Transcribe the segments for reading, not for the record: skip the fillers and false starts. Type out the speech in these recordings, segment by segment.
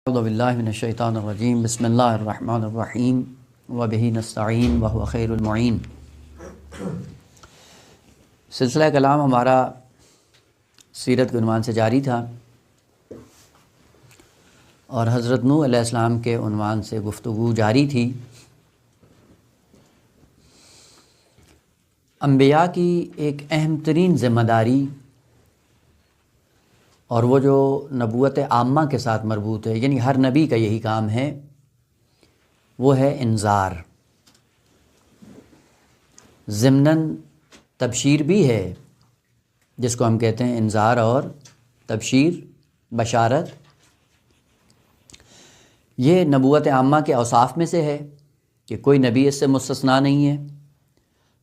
اعوذ باللہ من الشیطان الرجیم بسم اللہ الرحمن الرحیم وبہ نستعین وہو خیر المعین۔ سلسلہ کلام ہمارا سیرت کے عنوان سے جاری تھا اور حضرت نوح علیہ السلام کے عنوان سے گفتگو جاری تھی۔ انبیاء کی ایک اہم ترین ذمہ داری اور وہ جو نبوت عامہ کے ساتھ مربوط ہے، یعنی ہر نبی کا یہی کام ہے، وہ ہے انذار۔ ضمناً تبشیر بھی ہے، جس کو ہم کہتے ہیں انذار اور تبشیر، بشارت۔ یہ نبوت عامہ کے اوصاف میں سے ہے کہ کوئی نبی اس سے مستثنیٰ نہیں ہے،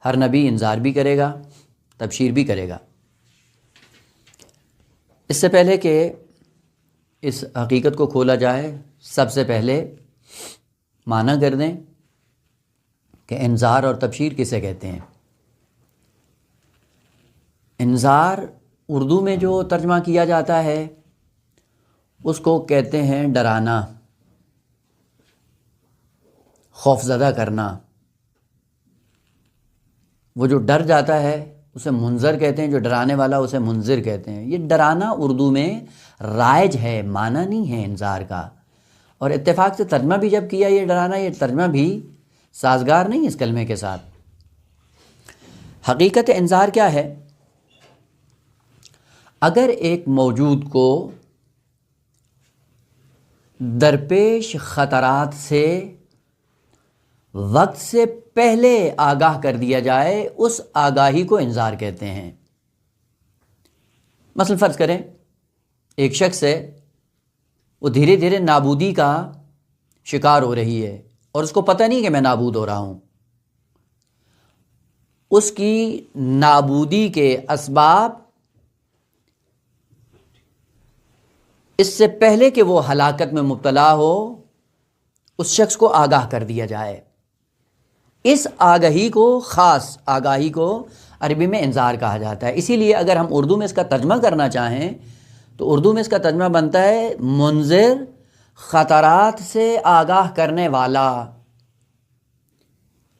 ہر نبی انذار بھی کرے گا، تبشیر بھی کرے گا۔ اس سے پہلے کہ اس حقیقت کو کھولا جائے، سب سے پہلے معنی کر دیں کہ انذار اور تبشیر کسے کہتے ہیں۔ انذار اردو میں جو ترجمہ کیا جاتا ہے اس کو کہتے ہیں ڈرانا، خوفزدہ کرنا۔ وہ جو ڈر جاتا ہے اسے منذر کہتے ہیں، جو ڈرانے والا اسے منذر کہتے ہیں۔ یہ ڈرانا اردو میں رائج ہے، معنی نہیں ہے انذار کا، اور اتفاق سے ترجمہ بھی جب کیا یہ ڈرانا، یہ ترجمہ بھی سازگار نہیں اس کلمے کے ساتھ۔ حقیقت انذار کیا ہے؟ اگر ایک موجود کو درپیش خطرات سے وقت سے پہلے آگاہ کر دیا جائے، اس آگاہی کو انذار کہتے ہیں۔ مثلا فرض کریں ایک شخص ہے، وہ دھیرے دھیرے نابودی کا شکار ہو رہی ہے اور اس کو پتہ نہیں کہ میں نابود ہو رہا ہوں۔ اس کی نابودی کے اسباب اس سے پہلے کہ وہ ہلاکت میں مبتلا ہو، اس شخص کو آگاہ کر دیا جائے۔ اس آگاہی کو، خاص آگاہی کو عربی میں انذار کہا جاتا ہے۔ اسی لیے اگر ہم اردو میں اس کا ترجمہ کرنا چاہیں تو اردو میں اس کا ترجمہ بنتا ہے منذر، خطرات سے آگاہ کرنے والا۔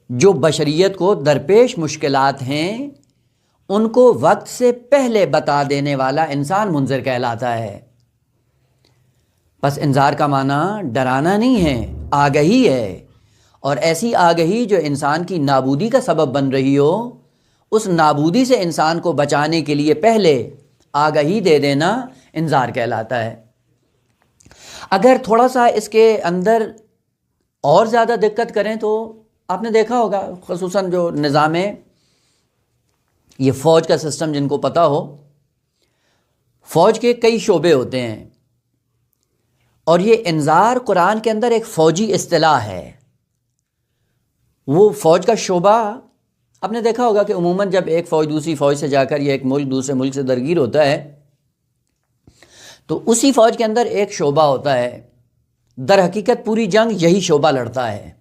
جو بشریت کو درپیش مشکلات ہیں ان کو وقت سے پہلے بتا دینے والا انسان منذر کہلاتا ہے۔ بس انذار کا معنی ڈرانا نہیں ہے، آگہی ہے، اور ایسی آگہی جو انسان کی نابودی کا سبب بن رہی ہو، اس نابودی سے انسان کو بچانے کے لیے پہلے آگہی دے دینا انذار کہلاتا ہے۔ اگر تھوڑا سا اس کے اندر اور زیادہ دقت کریں تو آپ نے دیکھا ہوگا، خصوصاً جو نظام یہ فوج کا سسٹم جن کو پتہ ہو، فوج کے کئی شعبے ہوتے ہیں، اور یہ انذار قرآن کے اندر ایک فوجی اصطلاح ہے۔ وہ فوج کا شعبہ آپ نے دیکھا ہوگا کہ عموماً جب ایک فوج دوسری فوج سے جا کر یا ایک ملک دوسرے ملک سے درگیر ہوتا ہے تو اسی فوج کے اندر ایک شعبہ ہوتا ہے، در حقیقت پوری جنگ یہی شعبہ لڑتا ہے،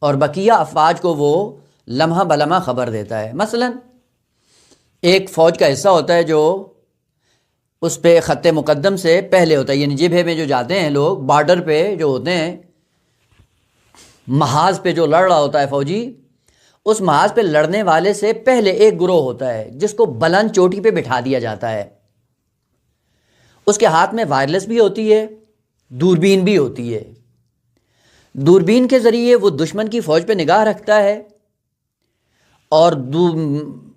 اور بقیہ افواج کو وہ لمحہ بلمحہ خبر دیتا ہے۔ مثلا ایک فوج کا حصہ ہوتا ہے جو اس پہ خط مقدم سے پہلے ہوتا ہے، یعنی جبہے میں جو جاتے ہیں لوگ، بارڈر پہ جو ہوتے ہیں، محاذ پہ جو لڑ رہا ہوتا ہے فوجی، اس محاذ پہ لڑنے والے سے پہلے ایک گروہ ہوتا ہے جس کو بلند چوٹی پہ بٹھا دیا جاتا ہے۔ اس کے ہاتھ میں وائرلیس بھی ہوتی ہے، دوربین بھی ہوتی ہے۔ دوربین کے ذریعے وہ دشمن کی فوج پہ نگاہ رکھتا ہے، اور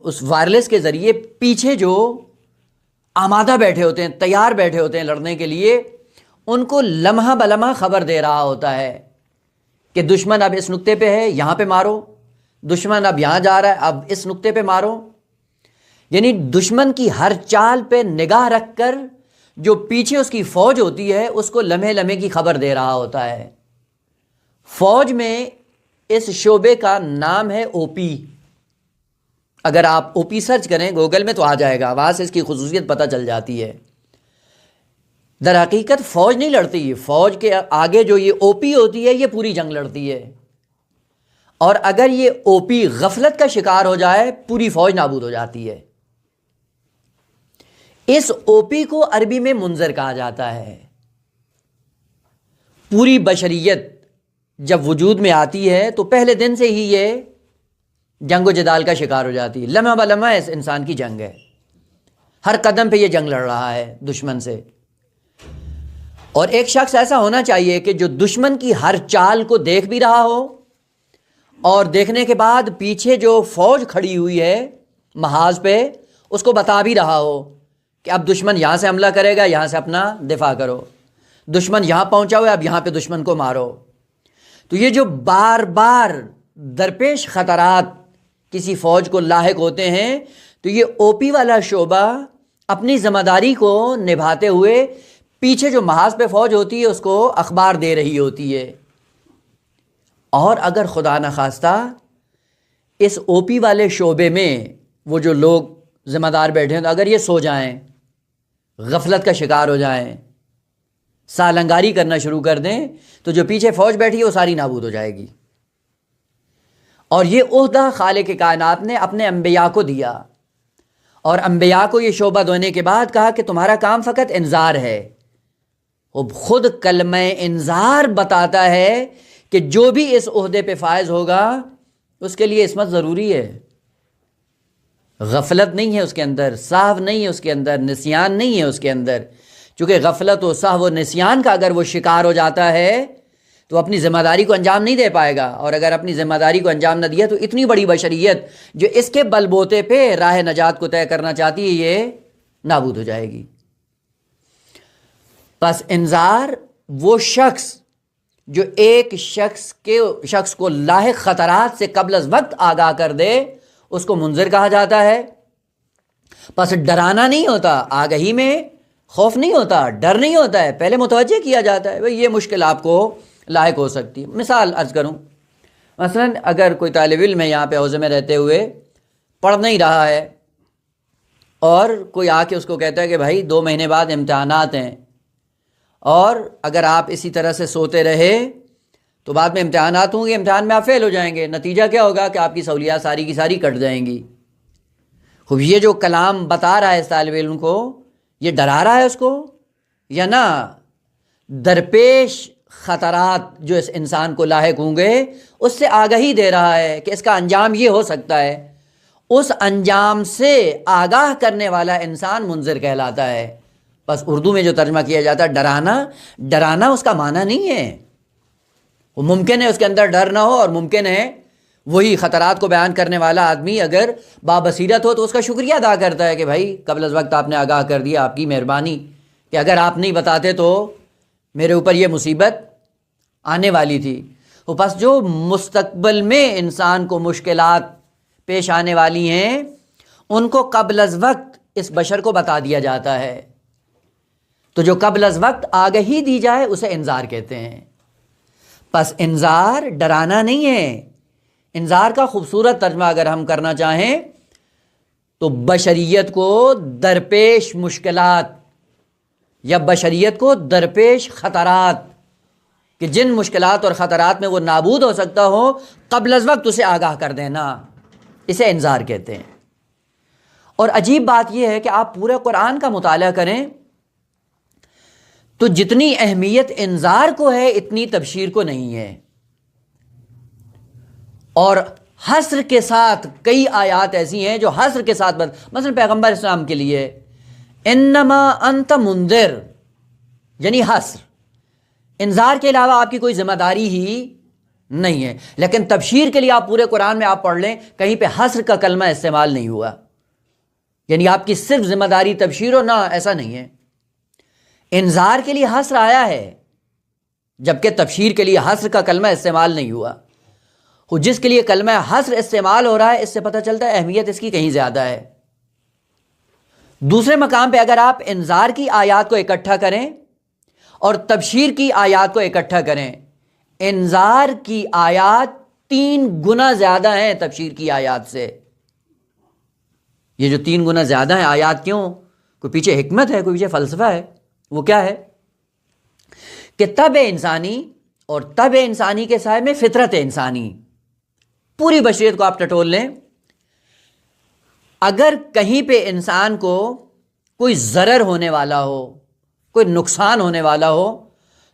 اس وائرلیس کے ذریعے پیچھے جو آمادہ بیٹھے ہوتے ہیں، تیار بیٹھے ہوتے ہیں لڑنے کے لیے، ان کو لمحہ بلمحہ خبر دے رہا ہوتا ہے کہ دشمن اب اس نقطے پہ ہے، یہاں پہ مارو، دشمن اب یہاں جا رہا ہے، اب اس نقطے پہ مارو۔ یعنی دشمن کی ہر چال پہ نگاہ رکھ کر جو پیچھے اس کی فوج ہوتی ہے اس کو لمحے لمحے کی خبر دے رہا ہوتا ہے۔ فوج میں اس شعبے کا نام ہے او پی۔ اگر آپ او پی سرچ کریں گوگل میں تو آ جائے گا، وہاں سے اس کی خصوصیت پتہ چل جاتی ہے۔ در حقیقت فوج نہیں لڑتی، فوج کے آگے جو یہ او پی ہوتی ہے یہ پوری جنگ لڑتی ہے، اور اگر یہ او پی غفلت کا شکار ہو جائے پوری فوج نابود ہو جاتی ہے۔ اس او پی کو عربی میں منذر کہا جاتا ہے۔ پوری بشریت جب وجود میں آتی ہے تو پہلے دن سے ہی یہ جنگ و جدال کا شکار ہو جاتی ہے. لمحہ بلمحہ اس انسان کی جنگ ہے، ہر قدم پہ یہ جنگ لڑ رہا ہے دشمن سے. اور ایک شخص ایسا ہونا چاہیے کہ جو دشمن کی ہر چال کو دیکھ بھی رہا ہو، اور دیکھنے کے بعد پیچھے جو فوج کھڑی ہوئی ہے محاذ پہ اس کو بتا بھی رہا ہو کہ اب دشمن یہاں سے حملہ کرے گا، یہاں سے اپنا دفاع کرو. دشمن یہاں پہنچا ہوا ہے، اب یہاں پہ دشمن کو مارو. تو یہ جو بار بار درپیش خطرات کسی فوج کو لاحق ہوتے ہیں، تو یہ او پی والا شعبہ اپنی ذمہ داری کو نبھاتے ہوئے پیچھے جو محاذ پہ فوج ہوتی ہے اس کو اخبار دے رہی ہوتی ہے. اور اگر خدا نخواستہ اس او پی والے شعبے میں وہ جو لوگ ذمہ دار بیٹھے ہیں، تو اگر یہ سو جائیں، غفلت کا شکار ہو جائیں، سالنگاری کرنا شروع کر دیں، تو جو پیچھے فوج بیٹھی ہے وہ ساری نابود ہو جائے گی. اور یہ عہدہ خالق کائنات نے اپنے انبیاء کو دیا، اور انبیاء کو یہ شعبہ دینے کے بعد کہا کہ تمہارا کام فقط انذار ہے. وہ خود کلمہ انذار بتاتا ہے کہ جو بھی اس عہدے پہ فائز ہوگا اس کے لیے عصمت ضروری ہے. غفلت نہیں ہے اس کے اندر، سہو نہیں ہے اس کے اندر، نسیان نہیں ہے اس کے اندر. چونکہ غفلت و سہو و نسیان کا اگر وہ شکار ہو جاتا ہے تو اپنی ذمہ داری کو انجام نہیں دے پائے گا، اور اگر اپنی ذمہ داری کو انجام نہ دیا تو اتنی بڑی بشریت جو اس کے بل بوتے پہ راہ نجات کو طے کرنا چاہتی ہے یہ نابود ہو جائے گی. پس انذار وہ شخص جو ایک شخص کو لاحق خطرات سے قبل از وقت آگاہ کر دے اس کو منذر کہا جاتا ہے. پس ڈرانا نہیں ہوتا، آگہی میں خوف نہیں ہوتا، ڈر نہیں ہوتا ہے، پہلے متوجہ کیا جاتا ہے بھئی یہ مشکل آپ کو لاحق ہو سکتی ہے. مثال عرض کروں، مثلا اگر کوئی طالب علم ہے یہاں پہ حوزے میں رہتے ہوئے پڑھ نہیں رہا ہے، اور کوئی آ کے اس کو کہتا ہے کہ بھائی 2 مہینے بعد امتحانات ہیں، اور اگر آپ اسی طرح سے سوتے رہے تو بعد میں امتحانات ہوں گے، امتحان میں آپ فیل ہو جائیں گے، نتیجہ کیا ہوگا کہ آپ کی سہولیات ساری کی ساری کٹ جائیں گی. خوب یہ جو کلام بتا رہا ہے اس طالب علم کو، یہ ڈرا رہا ہے اس کو یا نہ؟ درپیش خطرات جو اس انسان کو لاحق ہوں گے اس سے آگاہی دے رہا ہے کہ اس کا انجام یہ ہو سکتا ہے. اس انجام سے آگاہ کرنے والا انسان منذر کہلاتا ہے. بس اردو میں جو ترجمہ کیا جاتا ہے ڈرانا اس کا معنی نہیں ہے. وہ ممکن ہے اس کے اندر ڈر نہ ہو، اور ممکن ہے وہی خطرات کو بیان کرنے والا آدمی اگر بابصیرت ہو تو اس کا شکریہ ادا کرتا ہے کہ بھائی قبل از وقت آپ نے آگاہ کر دیا، آپ کی مہربانی، کہ اگر آپ نہیں بتاتے تو میرے اوپر یہ مصیبت آنے والی تھی. وہ پس جو مستقبل میں انسان کو مشکلات پیش آنے والی ہیں ان کو قبل از وقت اس بشر کو بتا دیا جاتا ہے. تو جو قبل از وقت آگہی دی جائے اسے انذار کہتے ہیں. پس انذار ڈرانا نہیں ہے. انذار کا خوبصورت ترجمہ اگر ہم کرنا چاہیں تو بشریت کو درپیش مشکلات یا بشریت کو درپیش خطرات، کہ جن مشکلات اور خطرات میں وہ نابود ہو سکتا ہو، قبل از وقت اسے آگاہ کر دینا، اسے انذار کہتے ہیں. اور عجیب بات یہ ہے کہ آپ پورے قرآن کا مطالعہ کریں تو جتنی اہمیت انذار کو ہے اتنی تبشیر کو نہیں ہے. اور حصر کے ساتھ کئی آیات ایسی ہیں جو حصر کے ساتھ مثلا پیغمبر اسلام کے لیے انما انت منذر، یعنی حصر، انذار کے علاوہ آپ کی کوئی ذمہ داری ہی نہیں ہے. لیکن تبشیر کے لیے آپ پورے قرآن میں آپ پڑھ لیں کہیں پہ حصر کا کلمہ استعمال نہیں ہوا، یعنی آپ کی صرف ذمہ داری تبشیر ہو، نہ، ایسا نہیں ہے. انذار کے لیے حصر آیا ہے جبکہ تبشیر کے لیے حصر کا کلمہ استعمال نہیں ہوا. جس کے لیے کلمہ حصر استعمال ہو رہا ہے اس سے پتہ چلتا ہے اہمیت اس کی کہیں زیادہ ہے. دوسرے مقام پہ اگر آپ انذار کی آیات کو اکٹھا کریں اور تبشیر کی آیات کو اکٹھا کریں، انذار کی آیات 3 گنا زیادہ ہیں تبشیر کی آیات سے. یہ جو 3 گنا زیادہ ہیں آیات، کیوں؟ کوئی پیچھے حکمت ہے، کوئی پیچھے فلسفہ ہے. وہ کیا ہے کہ طبع انسانی اور طبع انسانی کے سائے میں فطرت انسانی، پوری بشریت کو آپ ٹٹول لیں، اگر کہیں پہ انسان کو کوئی ضرر ہونے والا ہو، کوئی نقصان ہونے والا ہو،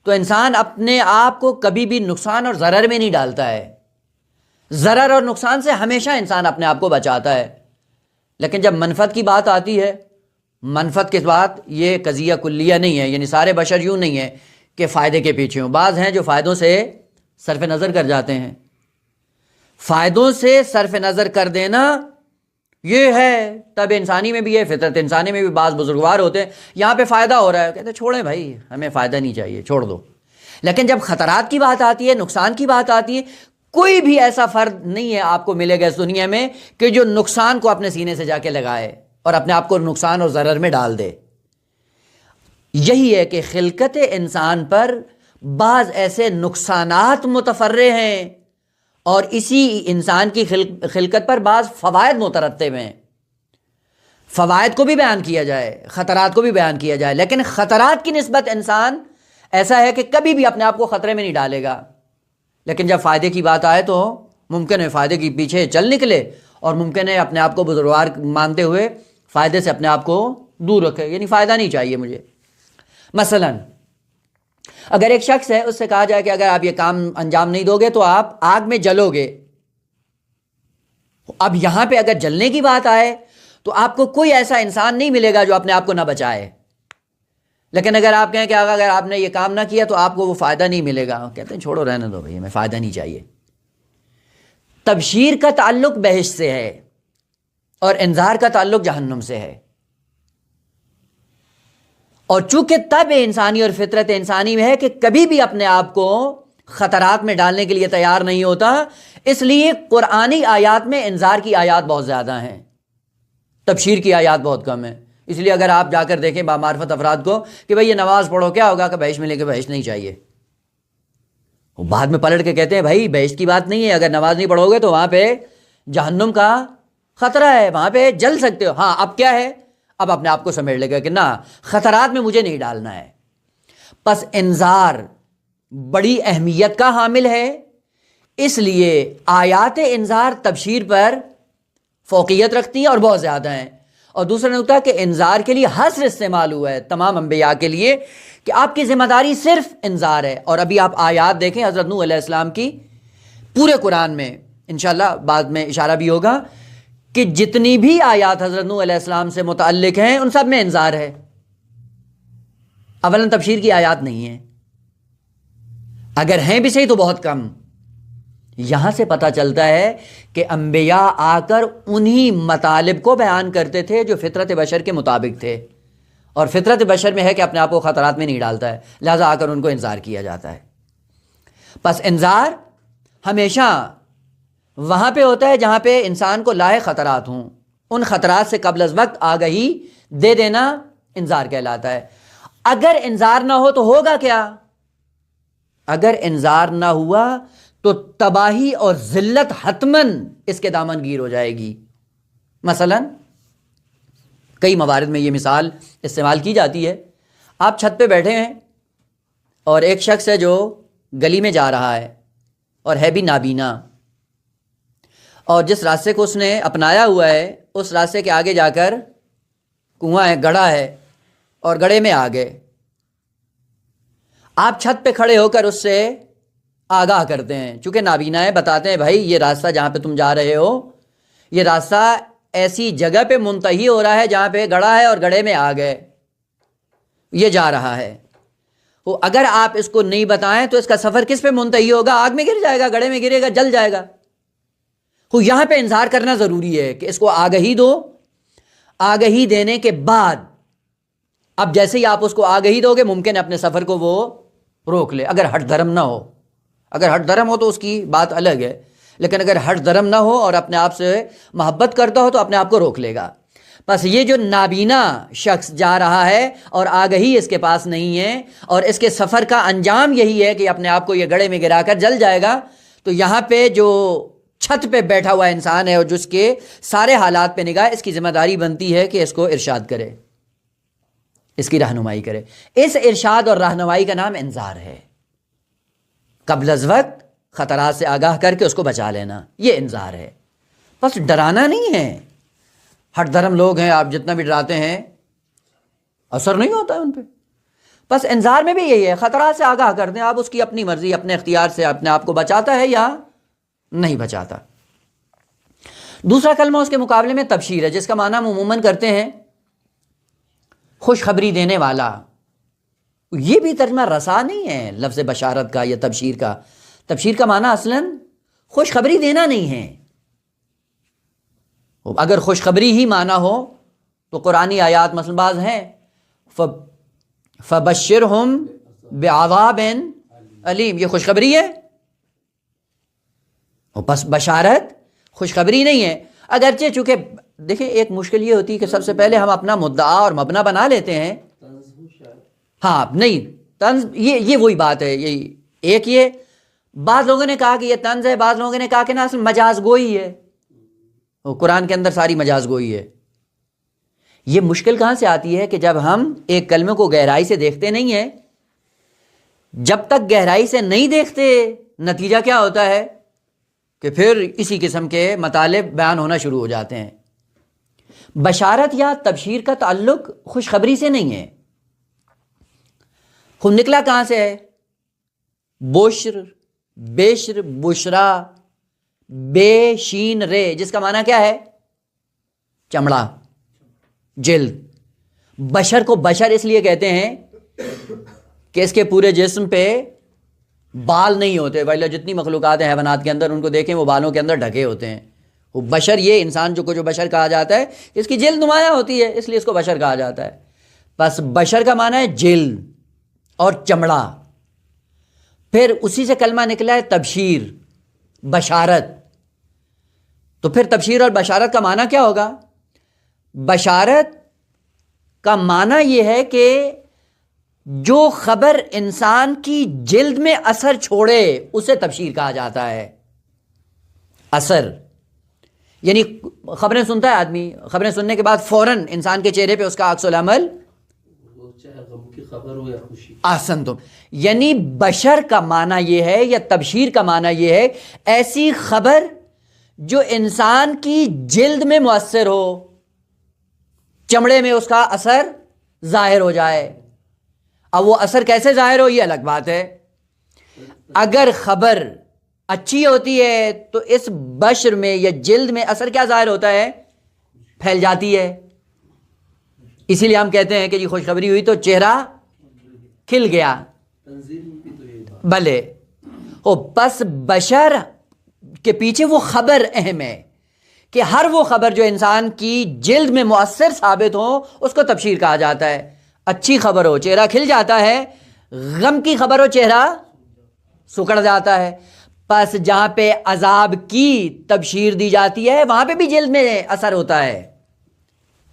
تو انسان اپنے آپ کو کبھی بھی نقصان اور ضرر میں نہیں ڈالتا ہے. ضرر اور نقصان سے ہمیشہ انسان اپنے آپ کو بچاتا ہے. لیکن جب منفعت کی بات آتی ہے، منفعت کے بات یہ قضیہ کلیہ نہیں ہے، یعنی سارے بشر یوں نہیں ہے کہ فائدے کے پیچھے ہوں. بعض ہیں جو فائدوں سے صرف نظر کر جاتے ہیں. فائدوں سے صرف نظر کر دینا یہ ہے طب انسانی میں بھی ہے، فطرت انسانی میں بھی. بعض بزرگوار ہوتے ہیں یہاں پہ فائدہ ہو رہا ہے، کہتے ہیں چھوڑیں بھائی، ہمیں فائدہ نہیں چاہیے، چھوڑ دو. لیکن جب خطرات کی بات آتی ہے، نقصان کی بات آتی ہے، کوئی بھی ایسا فرد نہیں ہے آپ کو ملے گا اس دنیا میں کہ جو نقصان کو اپنے سینے سے جا کے لگائے اور اپنے آپ کو نقصان اور ضرر میں ڈال دے. یہی ہے کہ خلقت انسان پر بعض ایسے نقصانات متفرع ہیں اور اسی انسان کی خلقت پر بعض فوائد مترتب ہیں. فوائد کو بھی بیان کیا جائے، خطرات کو بھی بیان کیا جائے، لیکن خطرات کی نسبت انسان ایسا ہے کہ کبھی بھی اپنے آپ کو خطرے میں نہیں ڈالے گا. لیکن جب فائدے کی بات آئے تو ممکن ہے فائدے کے پیچھے چل نکلے، اور ممکن ہے اپنے آپ کو بزرگوار مانتے ہوئے فائدے سے اپنے آپ کو دور رکھے، یعنی فائدہ نہیں چاہیے مجھے. مثلا اگر ایک شخص ہے، اس سے کہا جائے کہ اگر آپ یہ کام انجام نہیں دو گے تو آپ آگ میں جلو گے. اب یہاں پہ اگر جلنے کی بات آئے تو آپ کو کوئی ایسا انسان نہیں ملے گا جو اپنے آپ کو نہ بچائے. لیکن اگر آپ کہیں کہ اگر آپ نے یہ کام نہ کیا تو آپ کو وہ فائدہ نہیں ملے گا، کہتے ہیں چھوڑو رہنے دو بھائی، ہمیں فائدہ نہیں چاہیے. تبشیر کا تعلق بہشت سے ہے اور انذار کا تعلق جہنم سے ہے. اور چونکہ طبع انسانی اور فطرت انسانی میں ہے کہ کبھی بھی اپنے آپ کو خطرات میں ڈالنے کے لیے تیار نہیں ہوتا، اس لیے قرآنی آیات میں انذار کی آیات بہت زیادہ ہیں، تبشیر کی آیات بہت کم ہیں. اس لیے اگر آپ جا کر دیکھیں بامعرفت افراد کو کہ بھائی یہ نماز پڑھو، کیا ہوگا کہ بہشت ملے گی، بہشت نہیں چاہیے. وہ بعد میں پلٹ کے کہتے ہیں بھائی بہشت کی بات نہیں ہے، اگر نماز نہیں پڑھو گے تو وہاں پہ جہنم کا خطرہ ہے، وہاں پہ جل سکتے ہو. ہاں اب کیا ہے، اب اپنے آپ کو سمیٹ لے گا کہ نہ، خطرات میں مجھے نہیں ڈالنا ہے. پس انذار بڑی اہمیت کا حامل ہے، اس لیے آیات انذار تبشیر پر فوقیت رکھتی ہیں اور بہت زیادہ ہیں. اور دوسرا نکتہ کہ انذار کے لیے حصر استعمال ہوا ہے تمام انبیاء کے لیے کہ آپ کی ذمہ داری صرف انذار ہے. اور ابھی آپ آیات دیکھیں حضرت نوح علیہ السلام کی، پورے قرآن میں انشاءاللہ بعد میں اشارہ بھی ہوگا کہ جتنی بھی آیات حضرت نوح علیہ السلام سے متعلق ہیں ان سب میں انذار ہے. اولاً تبشیر کی آیات نہیں ہیں، اگر ہیں بھی صحیح تو بہت کم. یہاں سے پتہ چلتا ہے کہ انبیاء آ کر انہی مطالب کو بیان کرتے تھے جو فطرت بشر کے مطابق تھے، اور فطرت بشر میں ہے کہ اپنے آپ کو خطرات میں نہیں ڈالتا ہے، لہذا آ کر ان کو انذار کیا جاتا ہے. پس انذار ہمیشہ وہاں پہ ہوتا ہے جہاں پہ انسان کو لاحق خطرات ہوں، ان خطرات سے قبل از وقت آگہی دے دینا انذار کہلاتا ہے. اگر انذار نہ ہو تو ہوگا کیا؟ اگر انذار نہ ہوا تو تباہی اور ذلت حتماً اس کے دامن گیر ہو جائے گی. مثلا کئی موارد میں یہ مثال استعمال کی جاتی ہے. آپ چھت پہ بیٹھے ہیں اور ایک شخص ہے جو گلی میں جا رہا ہے اور ہے بھی نابینا، اور جس راستے کو اس نے اپنایا ہوا ہے اس راستے کے آگے جا کر کنواں ہے، گڑھا ہے، اور گڑھے میں آ گئے. آپ چھت پہ کھڑے ہو کر اس سے آگاہ کرتے ہیں، چونکہ نابینا ہے، بتاتے ہیں بھائی یہ راستہ جہاں پہ تم جا رہے ہو، یہ راستہ ایسی جگہ پہ منتہی ہو رہا ہے جہاں پہ گڑھا ہے اور گڑھے میں آ گئے، یہ جا رہا ہے. وہ اگر آپ اس کو نہیں بتائیں تو اس کا سفر کس پہ منتہی ہوگا؟ آگ میں گر جائے گا، گڑھے میں گرے گا، جل جائے گا. وہ یہاں پہ انذار کرنا ضروری ہے کہ اس کو آگہی دو. آگہی دینے کے بعد اب جیسے ہی آپ اس کو آگہی دو گے ممکن ہے اپنے سفر کو وہ روک لے، اگر ہٹ دھرم نہ ہو. اگر ہٹ دھرم ہو تو اس کی بات الگ ہے، لیکن اگر ہٹ دھرم نہ ہو اور اپنے آپ سے محبت کرتا ہو تو اپنے آپ کو روک لے گا. بس یہ جو نابینا شخص جا رہا ہے اور آگہی اس کے پاس نہیں ہے اور اس کے سفر کا انجام یہی ہے کہ اپنے آپ کو یہ گڑھے میں گرا کر جل جائے گا، تو یہاں پہ جو چھت پہ بیٹھا ہوا انسان ہے اور جس کے سارے حالات پہ نگاہ، اس کی ذمہ داری بنتی ہے کہ اس کو ارشاد کرے، اس کی رہنمائی کرے. اس ارشاد اور رہنمائی کا نام انذار ہے. قبل از وقت خطرات سے آگاہ کر کے اس کو بچا لینا، یہ انذار ہے. بس ڈرانا نہیں ہے. ہٹ دھرم لوگ ہیں، آپ جتنا بھی ڈراتے ہیں اثر نہیں ہوتا ہے ان پہ. بس انذار میں بھی یہی ہے، خطرات سے آگاہ کر دیں آپ، اس کی اپنی مرضی اپنے اختیار سے اپنے آپ کو بچاتا ہے یا نہیں بچاتا۔ دوسرا کلمہ اس کے مقابلے میں تبشیر ہے، جس کا معنی ہم عموماً کرتے ہیں خوشخبری دینے والا۔ یہ بھی ترجمہ رسا نہیں ہے لفظ بشارت کا یا تبشیر کا۔ تبشیر کا معنی اصلاً خوشخبری دینا نہیں ہے۔ اگر خوشخبری ہی معنی ہو تو قرآنی آیات مثلا بعض ہیں، فَبَشِّرْهُمْ بِعَذَابٍ علیم، یہ خوشخبری ہے، بس بشارت خوشخبری نہیں ہے۔ اگرچہ چونکہ دیکھیں ایک مشکل یہ ہوتی ہے کہ سب سے پہلے ہم اپنا مدعا اور مبنا بنا لیتے ہیں۔ ہاں نہیں، طنز یہ وہی بات ہے، یہی ایک یہ بعض لوگوں نے کہا کہ یہ طنز ہے، بعض لوگوں نے کہا کہ نا اصل مجاز گوئی ہے، قرآن کے اندر ساری مجاز گوئی ہے۔ یہ مشکل کہاں سے آتی ہے کہ جب ہم ایک کلمے کو گہرائی سے دیکھتے نہیں ہیں، جب تک گہرائی سے نہیں دیکھتے نتیجہ کیا ہوتا ہے کہ پھر اسی قسم کے مطالب بیان ہونا شروع ہو جاتے ہیں۔ بشارت یا تبشیر کا تعلق خوشخبری سے نہیں ہے۔ خود نکلا کہاں سے ہے؟ بشر، بشر، بشرا، بے شین رے، جس کا معنی کیا ہے؟ چمڑا، جلد۔ بشر کو بشر اس لیے کہتے ہیں کہ اس کے پورے جسم پہ بال نہیں ہوتے، ویلا جتنی مخلوقات ہیں حیوانات کے اندر ان کو دیکھیں وہ بالوں کے اندر ڈھکے ہوتے ہیں۔ وہ بشر، یہ انسان جو بشر کہا جاتا ہے، اس کی جلد نمایاں ہوتی ہے، اس لیے اس کو بشر کہا جاتا ہے۔ بس بشر کا معنی ہے جلد اور چمڑا۔ پھر اسی سے کلمہ نکلا ہے تبشیر، بشارت۔ تو پھر تبشیر اور بشارت کا معنی کیا ہوگا؟ بشارت کا معنی یہ ہے کہ جو خبر انسان کی جلد میں اثر چھوڑے اسے تبشیر کہا جاتا ہے۔ اثر یعنی خبریں سنتا ہے آدمی، خبریں سننے کے بعد فوراً انسان کے چہرے پہ اس کا عکس العمل، چاہے غم کی خبر ہو یا خوشی۔ آسن تم، یعنی بشر کا معنی یہ ہے یا تبشیر کا معنی یہ ہے ایسی خبر جو انسان کی جلد میں مؤثر ہو، چمڑے میں اس کا اثر ظاہر ہو جائے۔ اب وہ اثر کیسے ظاہر ہو یہ الگ بات ہے۔ اگر خبر اچھی ہوتی ہے تو اس بشر میں یا جلد میں اثر کیا ظاہر ہوتا ہے؟ پھیل جاتی ہے۔ اسی لیے ہم کہتے ہیں کہ جی خوشخبری ہوئی تو چہرہ کھل گیا۔ بھلے او بس بشر کے پیچھے وہ خبر اہم ہے کہ ہر وہ خبر جو انسان کی جلد میں مؤثر ثابت ہو اس کو تبشیر کہا جاتا ہے۔ اچھی خبر ہو چہرہ کھل جاتا ہے، غم کی خبر ہو چہرہ سکڑ جاتا ہے۔ پس جہاں پہ عذاب کی تبشیر دی جاتی ہے وہاں پہ بھی جلد میں اثر ہوتا ہے۔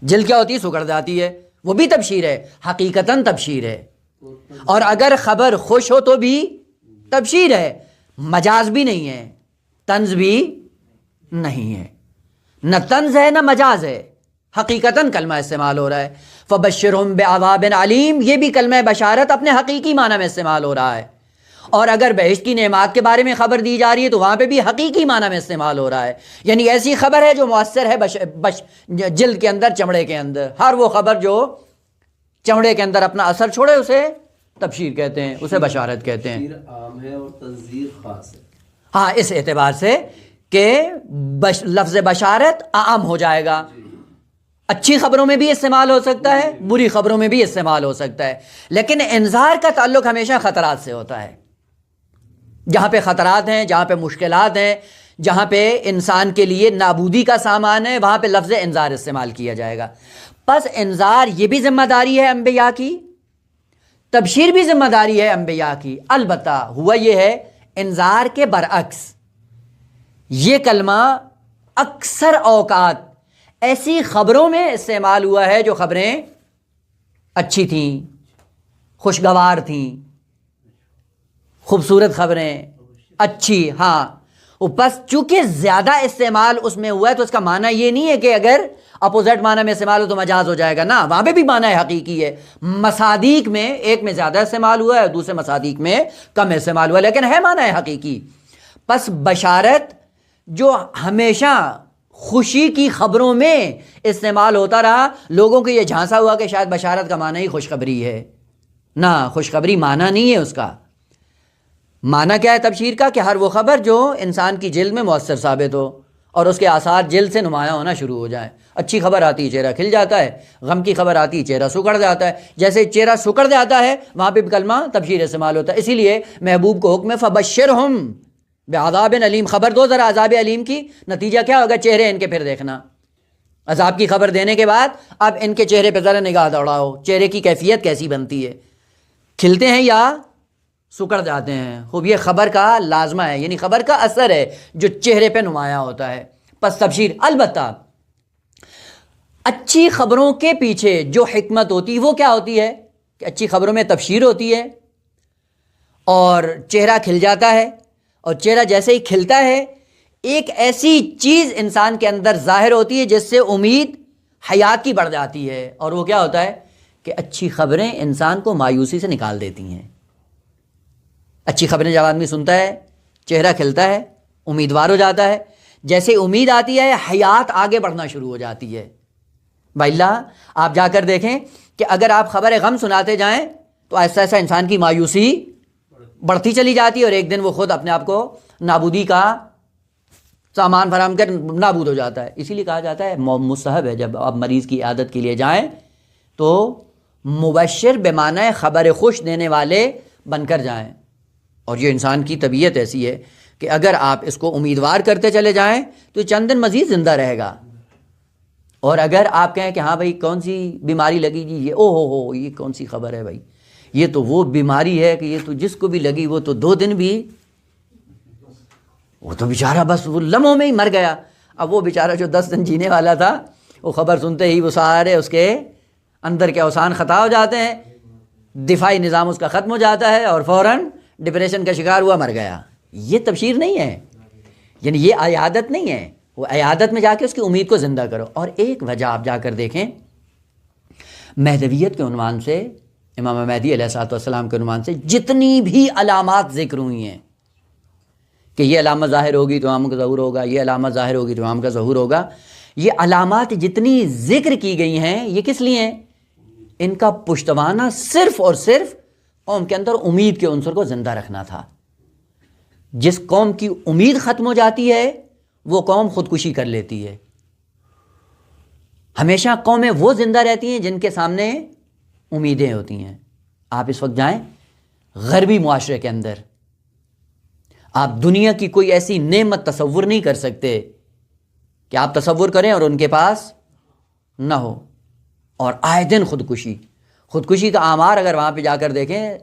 جلد کیا ہوتی ہے؟ سکڑ جاتی ہے، وہ بھی تبشیر ہے، حقیقتاً تبشیر ہے۔ اور اگر خبر خوش ہو تو بھی تبشیر ہے، مجاز بھی نہیں ہے، طنز بھی نہیں ہے، نہ طنز ہے نہ مجاز ہے، حقیقتاً کلمہ استعمال ہو رہا ہے۔ فَبَشِّرْهُمْ بِعَذَابٍ عَلِيمٍ، یہ بھی کلمہ بشارت اپنے حقیقی معنی میں استعمال ہو رہا ہے۔ اور اگر بہشت کی نعمات کے بارے میں خبر دی جا رہی ہے تو وہاں پہ بھی حقیقی معنی میں استعمال ہو رہا ہے، یعنی ایسی خبر ہے جو مؤثر ہے جلد کے اندر، چمڑے کے اندر۔ ہر وہ خبر جو چمڑے کے اندر اپنا اثر چھوڑے اسے تبشیر کہتے ہیں، اسے بشارت کہتے ہیں۔ تبشیر عام ہے اور تنذیر خاص ہے۔ ہاں، اس اعتبار سے کہ لفظ بشارت عام ہو جائے گا، اچھی خبروں میں بھی استعمال ہو سکتا ہے، بری خبروں میں بھی استعمال ہو سکتا ہے، لیکن انذار کا تعلق ہمیشہ خطرات سے ہوتا ہے۔ جہاں پہ خطرات ہیں، جہاں پہ مشکلات ہیں، جہاں پہ انسان کے لیے نابودی کا سامان ہے، وہاں پہ لفظ انذار استعمال کیا جائے گا۔ پس انذار یہ بھی ذمہ داری ہے انبیاء کی، تبشیر بھی ذمہ داری ہے انبیاء کی۔ البتہ ہوا یہ ہے انذار کے برعکس یہ کلمہ اکثر اوقات ایسی خبروں میں استعمال ہوا ہے جو خبریں اچھی تھیں، خوشگوار تھیں، خوبصورت خبریں اچھی۔ ہاں، بس چونکہ زیادہ استعمال اس میں ہوا ہے تو اس کا معنی یہ نہیں ہے کہ اگر اپوزٹ معنی میں استعمال ہو تو مجاز ہو جائے گا، نا، وہاں پہ بھی معنی حقیقی ہے۔ مصادیق میں ایک میں زیادہ استعمال ہوا ہے، دوسرے مصادیق میں کم استعمال ہوا ہے، لیکن ہے معنی حقیقی۔ پس بشارت جو ہمیشہ خوشی کی خبروں میں استعمال ہوتا رہا، لوگوں کو یہ جھانسا ہوا کہ شاید بشارت کا معنی ہی خوشخبری ہے۔ نہ خوشخبری معنی نہیں ہے اس کا. معنی کیا ہے تبشیر کا؟ کہ ہر وہ خبر جو انسان کی جلد میں مؤثر ثابت ہو اور اس کے آثار جلد سے نمایاں ہونا شروع ہو جائیں. اچھی خبر آتی ہے چہرہ کھل جاتا ہے، غم کی خبر آتی ہے چہرہ سکڑ جاتا ہے. جیسے چہرہ سکڑ جاتا ہے وہاں پہ بھی کلمہ تبشیر استعمال ہوتا ہے. اسی لیے محبوب کو حکم فبشرہم بعذاب علیم، خبر دو ذرا عذاب علیم کی. نتیجہ کیا ہوگا؟ چہرے ان کے پھر دیکھنا. عذاب کی خبر دینے کے بعد اب ان کے چہرے پہ ذرا نگاہ دوڑاؤ، چہرے کی کیفیت کیسی بنتی ہے، کھلتے ہیں یا سکڑ جاتے ہیں. خوب یہ خبر کا لازمہ ہے، یعنی خبر کا اثر ہے جو چہرے پہ نمایاں ہوتا ہے. پس تبشیر. البتہ اچھی خبروں کے پیچھے جو حکمت ہوتی ہے وہ کیا ہوتی ہے؟ کہ اچھی خبروں میں تبشیر ہوتی ہے اور چہرہ کھل جاتا ہے، اور چہرہ جیسے ہی کھلتا ہے ایک ایسی چیز انسان کے اندر ظاہر ہوتی ہے جس سے امید حیات کی بڑھ جاتی ہے. اور وہ کیا ہوتا ہے؟ کہ اچھی خبریں انسان کو مایوسی سے نکال دیتی ہیں. اچھی خبریں جب آدمی سنتا ہے چہرہ کھلتا ہے، امیدوار ہو جاتا ہے. جیسے امید آتی ہے حیات آگے بڑھنا شروع ہو جاتی ہے. بھائی آپ جا کر دیکھیں کہ اگر آپ خبر غم سناتے جائیں تو ایسا ایسا انسان کی مایوسی بڑھتی چلی جاتی ہے اور ایک دن وہ خود اپنے آپ کو نابودی کا سامان فراہم کر نابود ہو جاتا ہے. اسی لیے کہا جاتا ہے مستحب ہے جب آپ مریض کی عیادت کے لیے جائیں تو مبشر بمعنی خبر خوش دینے والے بن کر جائیں. اور یہ انسان کی طبیعت ایسی ہے کہ اگر آپ اس کو امیدوار کرتے چلے جائیں تو چند دن مزید زندہ رہے گا. اور اگر آپ کہیں کہ ہاں بھائی کون سی بیماری لگی جی، یہ او ہو یہ کون سی خبر ہے بھائی، یہ تو وہ بیماری ہے کہ یہ تو جس کو بھی لگی وہ تو 2 دن بھی، وہ تو بیچارہ بس وہ لمحوں میں ہی مر گیا. اب وہ بیچارہ جو 10 دن جینے والا تھا وہ خبر سنتے ہی وہ سارے اس کے اندر کے اوسان خطا ہو جاتے ہیں، دفاعی نظام اس کا ختم ہو جاتا ہے اور فوراً ڈپریشن کا شکار ہوا، مر گیا. یہ تبشیر نہیں ہے، یعنی یہ عیادت نہیں ہے. وہ عیادت میں جا کے اس کی امید کو زندہ کرو. اور ایک وجہ آپ جا کر دیکھیں مہدویت کے عنوان سے، امام مہدی علیہ الصلوۃ والسلام کے عنوان سے جتنی بھی علامات ذکر ہوئی ہیں کہ یہ علامت ظاہر ہوگی تو امام کا ظہور ہوگا، یہ علامت ظاہر ہوگی تو امام کا ظہور ہوگا، یہ علامات جتنی ذکر کی گئی ہیں یہ کس لیے ہیں؟ ان کا پشتوانہ صرف اور صرف قوم کے اندر امید کے عنصر کو زندہ رکھنا تھا. جس قوم کی امید ختم ہو جاتی ہے وہ قوم خودکشی کر لیتی ہے. ہمیشہ قومیں وہ زندہ رہتی ہیں جن کے سامنے امیدیں ہوتی ہیں. آپ اس وقت جائیں غربی معاشرے کے اندر، آپ دنیا کی کوئی ایسی نعمت تصور نہیں کر سکتے کہ آپ تصور کریں اور ان کے پاس نہ ہو. اور آئے دن خودکشی کا آمار اگر وہاں پہ جا کر دیکھیں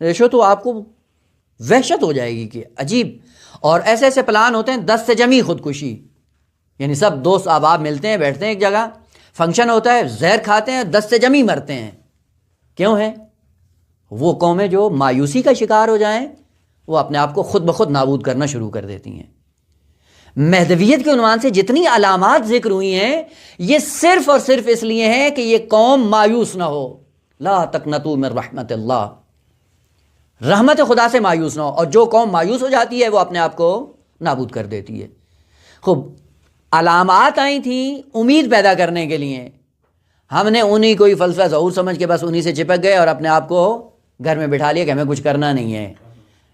ریشو تو آپ کو وحشت ہو جائے گی کہ عجیب. اور ایسے ایسے پلان ہوتے ہیں 10 سے جمی خودکشی، یعنی سب دوست احباب ملتے ہیں، بیٹھتے ہیں ایک جگہ، فنکشن ہوتا ہے، زہر کھاتے ہیں، 10 سے جمی مرتے ہیں. کیوں ہے؟ وہ قومیں جو مایوسی کا شکار ہو جائیں وہ اپنے آپ کو خود بخود نابود کرنا شروع کر دیتی ہیں. مہدویت کے عنوان سے جتنی علامات ذکر ہوئی ہیں یہ صرف اور صرف اس لیے ہیں کہ یہ قوم مایوس نہ ہو. لا تقنطوا من رحمت اللہ، رحمت خدا سے مایوس نہ ہو. اور جو قوم مایوس ہو جاتی ہے وہ اپنے آپ کو نابود کر دیتی ہے. خوب علامات آئی تھیں امید پیدا کرنے کے لیے، ہم نے انہی کوئی فلسفہ ظہور سمجھ کے بس انہی سے چپک گئے اور اپنے آپ کو گھر میں بٹھا لیا کہ ہمیں کچھ کرنا نہیں ہے.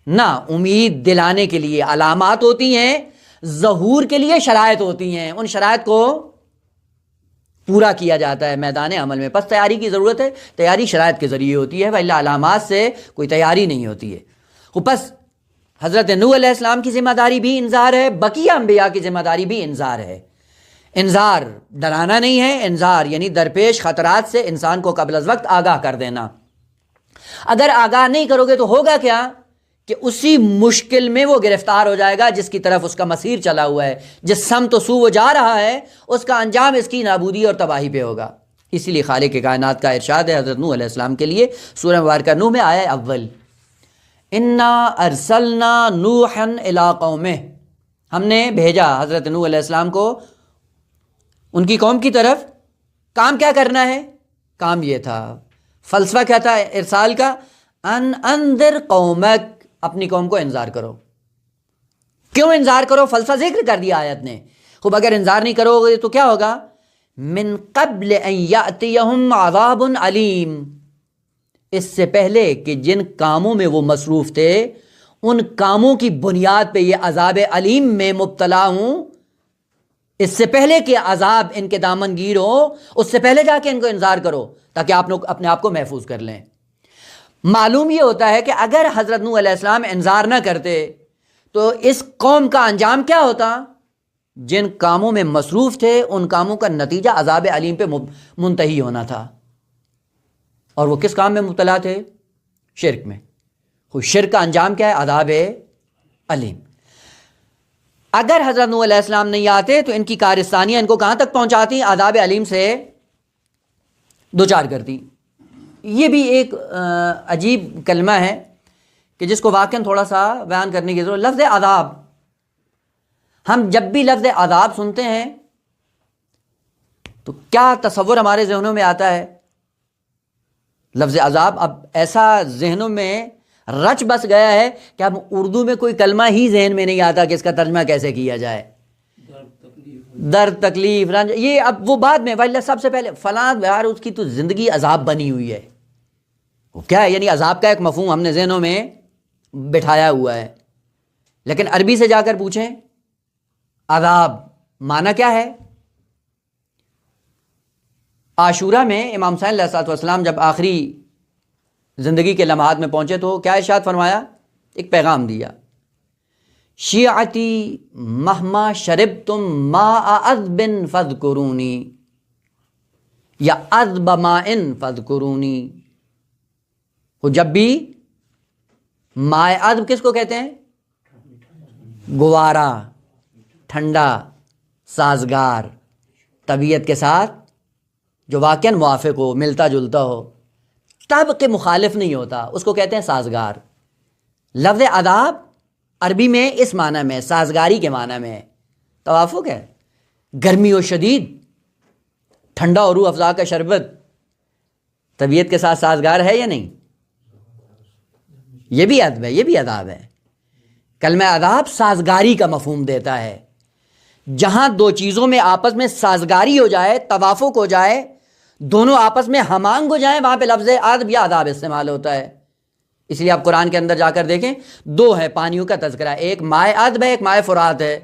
نہ، امید دلانے کے لیے علامات ہوتی ہیں، ظہور کے لیے شرائط ہوتی ہیں، ان شرائط کو پورا کیا جاتا ہے میدان عمل میں. پس تیاری کی ضرورت ہے، تیاری شرائط کے ذریعے ہوتی ہے، وإلا علامات سے کوئی تیاری نہیں ہوتی ہے. پس حضرت نوح علیہ السلام کی ذمہ داری بھی انذار ہے، بقیہ انبیاء کی ذمہ داری بھی انذار ہے. انذار ڈرانا نہیں ہے، انذار یعنی درپیش خطرات سے انسان کو قبل از وقت آگاہ کر دینا. اگر آگاہ نہیں کرو گے تو ہوگا کیا کہ اسی مشکل میں وہ گرفتار ہو جائے گا جس کی طرف اس کا مسیر چلا ہوا ہے، جس سمت و سو وہ جا رہا ہے اس کا انجام اس کی نابودی اور تباہی پہ ہوگا. اسی لیے خالق کائنات کا ارشاد ہے حضرت نوح علیہ السلام کے لیے سورہ مبارکہ نوح میں آیا اول، انا ارسلنا نوحا الی قومہ، ہم نے بھیجا حضرت نوح علیہ السلام کو ان کی قوم کی طرف. کام کیا کرنا ہے؟ کام یہ تھا، فلسفہ کیا تھا ارسال کا؟ ان انذر قومک، اپنی قوم کو انذار کرو. کیوں انذار کرو؟ فلسفہ ذکر کر دیا آیت نے. خوب اگر انذار نہیں کرو گے تو کیا ہوگا؟ من قبل ان یأتیہم عذاب علیم، اس سے پہلے کہ جن کاموں میں وہ مصروف تھے ان کاموں کی بنیاد پہ یہ عذاب علیم میں مبتلا ہوں، اس سے پہلے کہ عذاب ان کے دامن گیر ہو، اس سے پہلے جا کے ان کو انذار کرو تاکہ آپ لوگ اپنے آپ کو محفوظ کر لیں۔ معلوم یہ ہوتا ہے کہ اگر حضرت نوح علیہ السلام انذار نہ کرتے تو اس قوم کا انجام کیا ہوتا؟ جن کاموں میں مصروف تھے ان کاموں کا نتیجہ عذاب علیم پہ منتہی ہونا تھا، اور وہ کس کام میں مبتلا تھے؟ شرک میں۔ شرک کا انجام کیا ہے؟ عذاب علیم۔ اگر حضرت نوح علیہ السلام نہیں آتے تو ان کی کارستانیاں ان کو کہاں تک پہنچاتی؟ عذاب علیم سے دوچار کرتی۔ یہ بھی ایک عجیب کلمہ ہے کہ جس کو واقعاً تھوڑا سا بیان کرنے کی ضرورت۔ لفظ عذاب، ہم جب بھی لفظ عذاب سنتے ہیں تو کیا تصور ہمارے ذہنوں میں آتا ہے؟ لفظ عذاب اب ایسا ذہنوں میں رچ بس گیا ہے کہ اب اردو میں کوئی کلمہ ہی ذہن میں نہیں آتا کہ اس کا ترجمہ کیسے کیا جائے۔ درد، تکلیف، رنج، یہ اب وہ بعد میں، ولی سب سے پہلے فلاں یار اس کی تو زندگی عذاب بنی ہوئی ہے۔ وہ کیا ہے؟ یعنی عذاب کا ایک مفہوم ہم نے ذہنوں میں بٹھایا ہوا ہے، لیکن عربی سے جا کر پوچھیں عذاب معنی کیا ہے؟ عاشورہ میں امام حسین علیہ الصلوۃ والسلام جب آخری زندگی کے لمحات میں پہنچے تو کیا ارشاد فرمایا؟ ایک پیغام دیا، شیعتی مہما شربتم ماء عذب فاذکرونی یا عذب ماء فاذکرونی۔ وہ جب بھی ماء عذب کس کو کہتے ہیں؟ گوارا، ٹھنڈا، سازگار، طبیعت کے ساتھ جو واقعاً موافق ہو، ملتا جلتا ہو، طب کے مخالف نہیں ہوتا، اس کو کہتے ہیں سازگار۔ لفظ عذاب عربی میں اس معنی میں، سازگاری کے معنی میں ہے، توافق ہے۔ گرمی و شدید، ٹھنڈا اور روح افزا کا شربت طبیعت کے ساتھ سازگار ہے یا نہیں؟ یہ بھی عذاب ہے، یہ بھی عذاب ہے۔ کلمہ عذاب سازگاری کا مفہوم دیتا ہے۔ جہاں دو چیزوں میں آپس میں سازگاری ہو جائے، توافق ہو جائے، دونوں آپس میں ہمانگ ہو جائیں، وہاں پہ لفظ عذب یا عذاب استعمال ہوتا ہے۔ اس لیے آپ قرآن کے اندر جا کر دیکھیں، دو ہے پانیوں کا تذکرہ، ایک مائع عذب ہے، ایک مائع فرات ہے،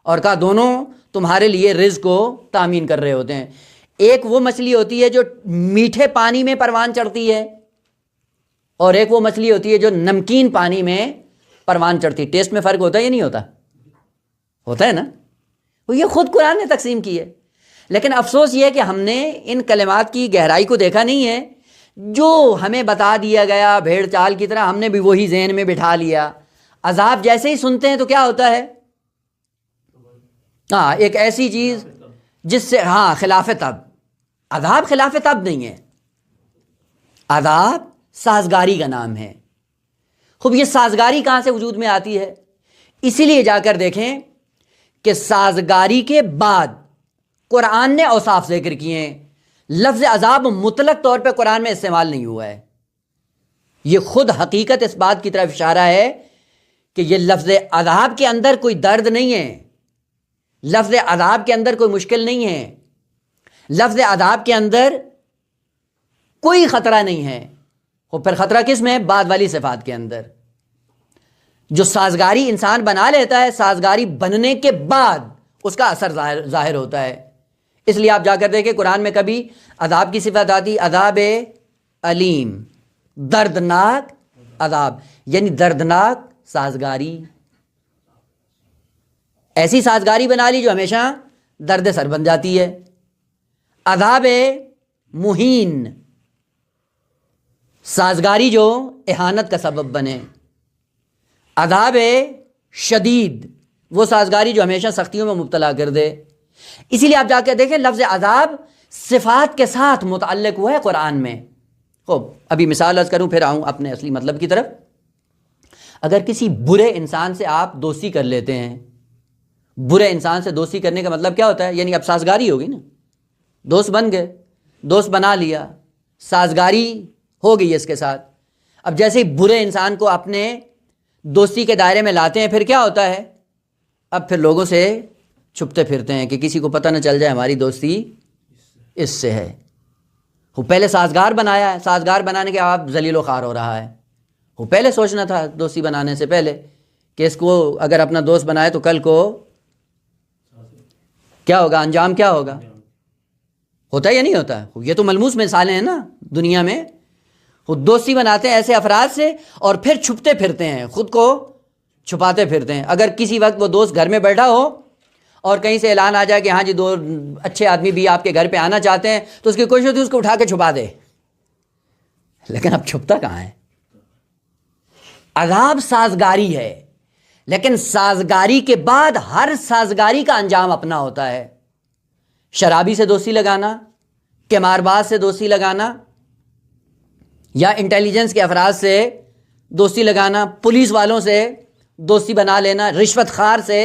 اور کہا دونوں تمہارے لیے رزق کو تامین کر رہے ہوتے ہیں۔ ایک وہ مچھلی ہوتی ہے جو میٹھے پانی میں پروان چڑھتی ہے، اور ایک وہ مچھلی ہوتی ہے جو نمکین پانی میں پروان چڑھتی ہے۔ ٹیسٹ میں فرق ہوتا ہے یا نہیں ہوتا؟ ہوتا ہے نا؟ وہ یہ خود قرآن نے تقسیم کی ہے، لیکن افسوس یہ ہے کہ ہم نے ان کلمات کی گہرائی کو دیکھا نہیں ہے۔ جو ہمیں بتا دیا گیا بھیڑ چال کی طرح ہم نے بھی وہی ذہن میں بٹھا لیا۔ عذاب جیسے ہی سنتے ہیں تو کیا ہوتا ہے؟ ہاں، ایک ایسی چیز جس سے خلاف طب۔ عذاب خلاف طب نہیں ہے، عذاب سازگاری کا نام ہے۔ خوب یہ سازگاری کہاں سے وجود میں آتی ہے؟ اسی لیے جا کر دیکھیں کہ سازگاری کے بعد قرآن نے اوصاف ذکر کیے ہیں، لفظ عذاب مطلق طور پہ قرآن میں استعمال نہیں ہوا ہے۔ یہ خود حقیقت اس بات کی طرف اشارہ ہے کہ یہ لفظ عذاب کے اندر کوئی درد نہیں ہے، لفظ عذاب کے اندر کوئی مشکل نہیں ہے، لفظ عذاب کے اندر کوئی خطرہ نہیں ہے۔ اور پھر خطرہ کس میں ہے؟ بعد والی صفات کے اندر۔ جو سازگاری انسان بنا لیتا ہے، سازگاری بننے کے بعد اس کا اثر ظاہر ہوتا ہے۔ اس لیے آپ جا کر دیکھیں قرآن میں کبھی عذاب کی صفت آتی، عذاب علیم، دردناک عذاب، یعنی دردناک سازگاری، ایسی سازگاری بنا لی جو ہمیشہ درد سر بن جاتی ہے۔ عذاب مہین، سازگاری جو اہانت کا سبب بنے۔ عذاب شدید، وہ سازگاری جو ہمیشہ سختیوں میں مبتلا کر دے۔ اسی لیے آپ جا کے دیکھیں لفظ عذاب صفات کے ساتھ متعلق ہوا ہے قرآن میں۔ خوب، ابھی مثال عرض کروں پھر آؤں اپنے اصلی مطلب کی طرف۔ اگر کسی برے انسان سے آپ دوستی کر لیتے ہیں، برے انسان سے دوستی کرنے کا مطلب کیا ہوتا ہے؟ یعنی اب سازگاری ہوگی نا، دوست بن گئے، دوست بنا لیا، سازگاری ہو گئی اس کے ساتھ۔ اب جیسے ہی برے انسان کو اپنے دوستی کے دائرے میں لاتے ہیں پھر کیا ہوتا ہے؟ اب پھر لوگوں سے چھپتے پھرتے ہیں کہ کسی کو پتہ نہ چل جائے ہماری دوستی اس سے ہے۔ وہ پہلے سازگار بنایا ہے، سازگار بنانے کے بعد ذلیل و خوار ہو رہا ہے. وہ پہلے سوچنا تھا دوستی بنانے سے پہلے کہ اس کو اگر اپنا دوست بنائے تو کل کو کیا ہوگا، انجام کیا ہوگا. ہوتا ہے یا نہیں ہوتا؟ یہ تو ملموس مثالیں ہیں نا دنیا میں. وہ دوستی بناتے ہیں ایسے افراد سے اور پھر چھپتے پھرتے ہیں، خود کو چھپاتے پھرتے ہیں. اگر کسی وقت وہ دوست گھر میں بیٹھا ہو اور کہیں سے اعلان آ جائے کہ ہاں جی دو اچھے آدمی بھی آپ کے گھر پہ آنا چاہتے ہیں، تو اس کی کوشش ہوتی ہے اس کو اٹھا کے چھپا دے. لیکن اب چھپتا کہاں ہے؟ عذاب سازگاری ہے، لیکن سازگاری کے بعد ہر سازگاری کا انجام اپنا ہوتا ہے. شرابی سے دوستی لگانا، قمار باز سے دوستی لگانا، یا انٹیلیجنس کے افراد سے دوستی لگانا، پولیس والوں سے دوستی بنا لینا، رشوت خوار سے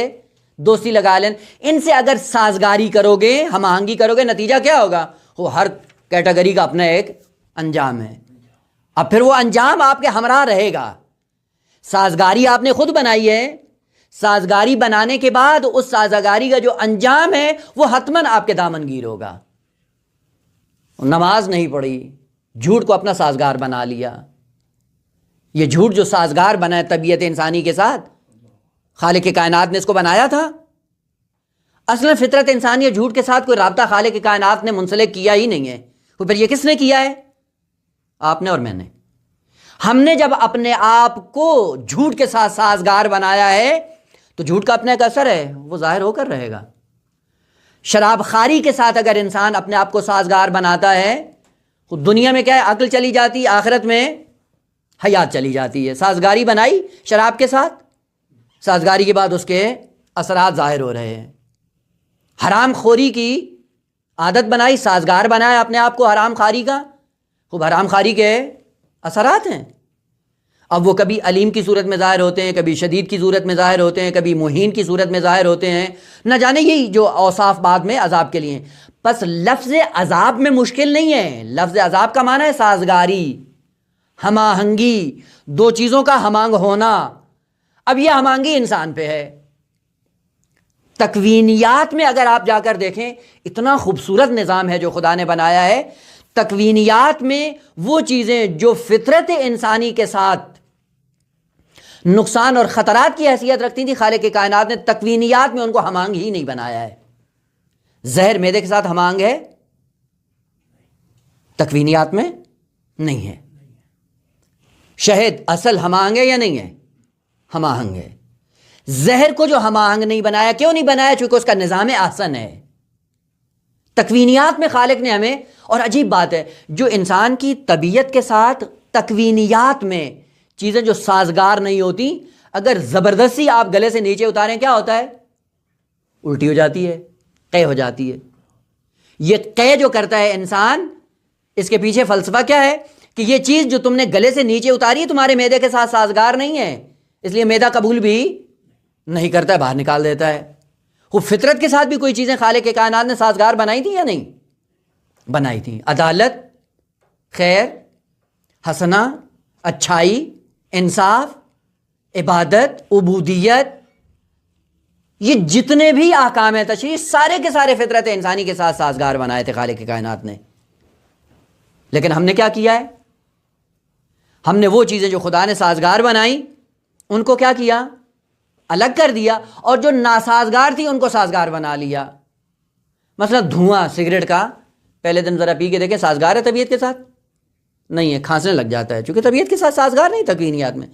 دوستی لگا لینا، ان سے اگر سازگاری کرو گے، ہم آہنگی کرو گے، نتیجہ کیا ہوگا؟ وہ ہر کیٹیگری کا اپنا ایک انجام ہے. اب پھر وہ انجام آپ کے ہمراہ رہے گا. سازگاری آپ نے خود بنائی ہے، سازگاری بنانے کے بعد اس سازگاری کا جو انجام ہے وہ حتماً آپ کے دامن گیر ہوگا. نماز نہیں پڑھی، جھوٹ کو اپنا سازگار بنا لیا. یہ جھوٹ جو سازگار بنا ہے طبیعت انسانی کے ساتھ، خالق کائنات نے اس کو بنایا تھا. اصلا فطرت انسانی اور جھوٹ کے ساتھ کوئی رابطہ خالق کائنات نے منسلک کیا ہی نہیں ہے. تو پھر یہ کس نے کیا ہے؟ آپ نے اور میں نے. ہم نے جب اپنے آپ کو جھوٹ کے ساتھ سازگار بنایا ہے تو جھوٹ کا اپنا ایک اثر ہے، وہ ظاہر ہو کر رہے گا. شراب خاری کے ساتھ اگر انسان اپنے آپ کو سازگار بناتا ہے تو دنیا میں کیا ہے؟ عقل چلی جاتی، آخرت میں حیات چلی جاتی ہے. سازگاری بنائی شراب کے ساتھ، سازگاری کے بعد اس کے اثرات ظاہر ہو رہے ہیں. حرام خوری کی عادت بنائی، سازگار بنایا اپنے آپ کو حرام خواری کا، خوب حرام خواری کے اثرات ہیں. اب وہ کبھی علیم کی صورت میں ظاہر ہوتے ہیں، کبھی شدید کی صورت میں ظاہر ہوتے ہیں، کبھی مہین کی صورت میں ظاہر ہوتے ہیں. نہ جانے یہی جو اوصاف بعد میں عذاب کے لیے ہیں. بس لفظ عذاب میں مشکل نہیں ہے. لفظ عذاب کا معنی ہے سازگاری، ہم آہنگی، دو چیزوں کا ہم آہنگ ہونا. اب یہ ہم آہنگی انسان پہ ہے. تکوینیات میں اگر آپ جا کر دیکھیں، اتنا خوبصورت نظام ہے جو خدا نے بنایا ہے. تکوینیات میں وہ چیزیں جو فطرت انسانی کے ساتھ نقصان اور خطرات کی حیثیت رکھتی تھی، خالق کائنات نے تکوینیات میں ان کو ہم آہنگ ہی نہیں بنایا ہے. زہر معدے کے ساتھ ہم آہنگ ہے؟ تکوینیات میں نہیں ہے. شہد اصل ہم آہنگ ہے یا نہیں ہے؟ ہم آہنگ ہے. زہر کو جو ہم آہنگ نہیں بنایا، کیوں نہیں بنایا؟ چونکہ اس کا نظام احسن ہے. تکوینیات میں خالق نے ہمیں، اور عجیب بات ہے جو انسان کی طبیعت کے ساتھ تکوینیات میں چیزیں جو سازگار نہیں ہوتی، اگر زبردستی آپ گلے سے نیچے اتاریں کیا ہوتا ہے؟ الٹی ہو جاتی ہے، قے ہو جاتی ہے. یہ قے جو کرتا ہے انسان، اس کے پیچھے فلسفہ کیا ہے کہ یہ چیز جو تم نے گلے سے نیچے اتاری ہے تمہارے معدے کے ساتھ سازگار نہیں ہے، اس لیے معدہ قبول بھی نہیں کرتا ہے، باہر نکال دیتا ہے. وہ فطرت کے ساتھ بھی کوئی چیزیں خالق کائنات نے سازگار بنائی تھی یا نہیں بنائی تھی؟ عدالت، خیر، حسنہ، اچھائی، انصاف، عبادت، عبودیت، یہ جتنے بھی احکام تشریع سارے کے سارے فطرت انسانی کے ساتھ سازگار بنائے تھے خالق کائنات نے. لیکن ہم نے کیا کیا ہے؟ ہم نے وہ چیزیں جو خدا نے سازگار بنائی ان کو کیا کیا؟ الگ کر دیا، اور جو ناسازگار تھی ان کو سازگار بنا لیا. مثلا دھواں سگریٹ کا، پہلے دن ذرا پی کے دیکھیں، سازگار ہے طبیعت کے ساتھ؟ نہیں ہے، کھانسنے لگ جاتا ہے، چونکہ طبیعت کے ساتھ سازگار نہیں تکوینیات میں.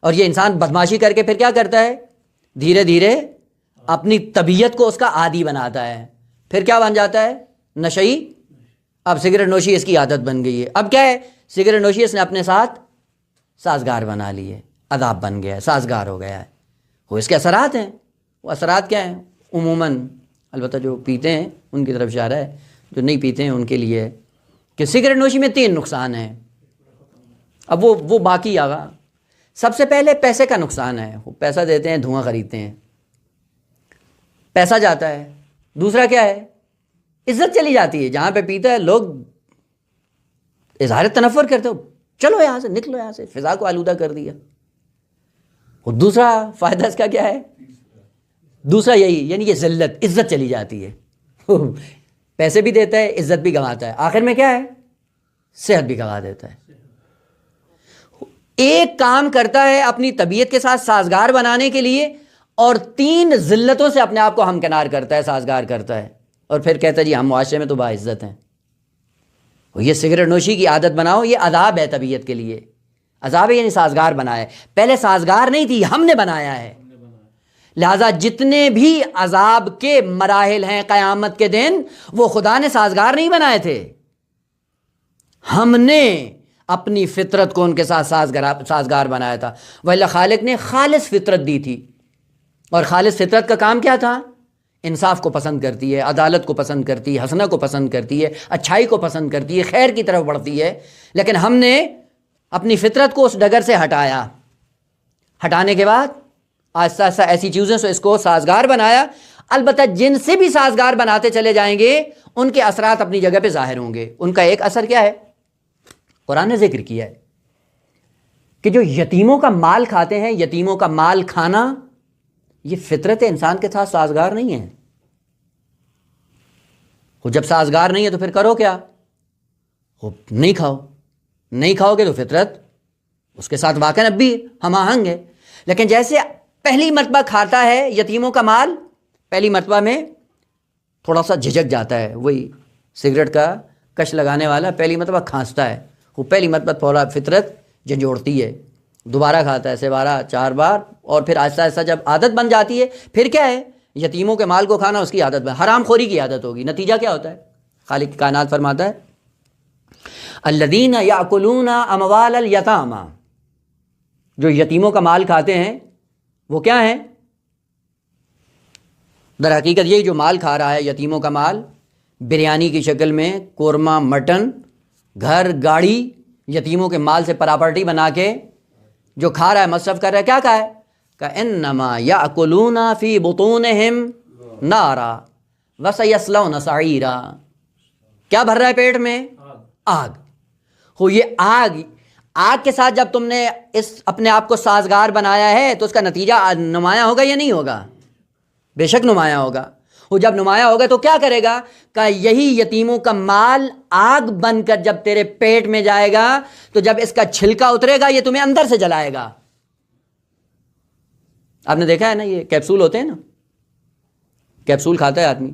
اور یہ انسان بدماشی کر کے پھر کیا کرتا ہے؟ دھیرے دھیرے اپنی طبیعت کو اس کا عادی بناتا ہے. پھر کیا بن جاتا ہے؟ نشئی. اب سگریٹ نوشی اس کی عادت بن گئی ہے. اب کیا ہے؟ سگریٹ نوشی اس نے اپنے ساتھ سازگار بنا لی ہے، عذاب بن گیا ہے، سازگار ہو گیا ہے. وہ اس کے اثرات ہیں. وہ اثرات کیا ہیں؟ عموماً البتہ جو پیتے ہیں ان کی طرف اشارہ ہے، جو نہیں پیتے ہیں ان کے لیے ہے کہ سگریٹ نوشی میں 3 نقصان ہیں. اب وہ باقی آگا. سب سے پہلے پیسے کا نقصان ہے. وہ پیسہ دیتے ہیں، دھواں خریدتے ہیں، پیسہ جاتا ہے. دوسرا کیا ہے؟ عزت چلی جاتی ہے. جہاں پہ پیتا ہے لوگ اظہار تنفر کرتے ہو، چلو یہاں سے، نکلو یہاں سے، فضا کو آلودہ کر دیا. اور دوسرا فائدہ اس کا کیا ہے؟ دوسرا یہی، یعنی یہ ذلت، عزت چلی جاتی ہے. پیسے بھی دیتا ہے، عزت بھی گنواتا ہے. آخر میں کیا ہے؟ صحت بھی گوا دیتا ہے. ایک کام کرتا ہے اپنی طبیعت کے ساتھ سازگار بنانے کے لیے، اور 3 ذلتوں سے اپنے آپ کو ہمکنار کرتا ہے، سازگار کرتا ہے، اور پھر کہتا ہے جی ہم معاشرے میں تو باعزت ہیں. یہ سگریٹ نوشی کی عادت بناؤ، یہ عذاب ہے طبیعت کے لیے، عذاب ہے، یعنی سازگار بنایا ہے. پہلے سازگار نہیں تھی، ہم نے بنایا ہے. لہذا جتنے بھی عذاب کے مراحل ہیں قیامت کے دن، وہ خدا نے سازگار نہیں بنائے تھے، ہم نے اپنی فطرت کو ان کے ساتھ سازگار بنایا تھا. وَإِلَّا خالق نے خالص فطرت دی تھی، اور خالص فطرت کا کام کیا تھا؟ انصاف کو پسند کرتی ہے، عدالت کو پسند کرتی ہے، حسنہ کو پسند کرتی ہے، اچھائی کو پسند کرتی ہے، خیر کی طرف بڑھتی ہے. لیکن ہم نے اپنی فطرت کو اس ڈگر سے ہٹایا، ہٹانے کے بعد آہستہ آہستہ ایسی چیزوں سے اس کو سازگار بنایا. البتہ جن سے بھی سازگار بناتے چلے جائیں گے ان کے اثرات اپنی جگہ پہ ظاہر ہوں گے. ان کا ایک اثر کیا ہے؟ قرآن نے ذکر کیا ہے کہ جو یتیموں کا مال کھاتے ہیں، یتیموں کا مال کھانا یہ فطرت انسان کے ساتھ سازگار نہیں ہے. وہ جب سازگار نہیں ہے تو پھر کرو کیا؟ وہ نہیں کھاؤ، نہیں کھاؤ گے تو فطرت اس کے ساتھ واقعاً اب بھی ہم آہنگ ہے. لیکن جیسے پہلی مرتبہ کھاتا ہے یتیموں کا مال، پہلی مرتبہ میں تھوڑا سا جھجک جاتا ہے، وہی سگریٹ کا کش لگانے والا پہلی مرتبہ کھانستا ہے، وہ پہلی مرتبہ تھوڑا فطرت جھنجھوڑتی ہے، دوبارہ کھاتا ہے 4 بار، اور پھر آہستہ آہستہ جب عادت بن جاتی ہے پھر کیا ہے؟ یتیموں کے مال کو کھانا اس کی عادت بن، حرام خوری کی عادت ہوگی. نتیجہ کیا ہوتا ہے؟ خالق کائنات فرماتا ہے الذین یاکلون اموال الیتامی، جو یتیموں کا مال کھاتے ہیں وہ کیا ہیں؟ در حقیقت یہی جو مال کھا رہا ہے یتیموں کا مال، بریانی کی شکل میں، قورمہ، مٹن، گھر، گاڑی، یتیموں کے مال سے پراپرٹی بنا کے جو کھا رہا ہے، مصرف کر رہا ہے، کیا کہا ہے؟ کَإِنَّمَا يَأْكُلُونَ فِي بُطُونِهِمْ نَارًا وَسَيَصْلَوْنَ سَعِيرًا. کیا بھر رہا ہے پیٹ میں؟ آگ. ہو یہ آگ کے ساتھ جب تم نے اس اپنے آپ کو سازگار بنایا ہے تو اس کا نتیجہ نمایاں ہوگا یا نہیں ہوگا؟ بے شک نمایاں ہوگا. وہ جب نمایاں ہوگا تو کیا کرے گا؟ کہ یہی یتیموں کا مال آگ بن کر جب تیرے پیٹ میں جائے گا تو جب اس کا چھلکا اترے گا یہ تمہیں اندر سے جلائے گا. آپ نے دیکھا ہے نا، یہ کیپسول ہوتے ہیں نا، کیپسول کھاتا ہے آدمی،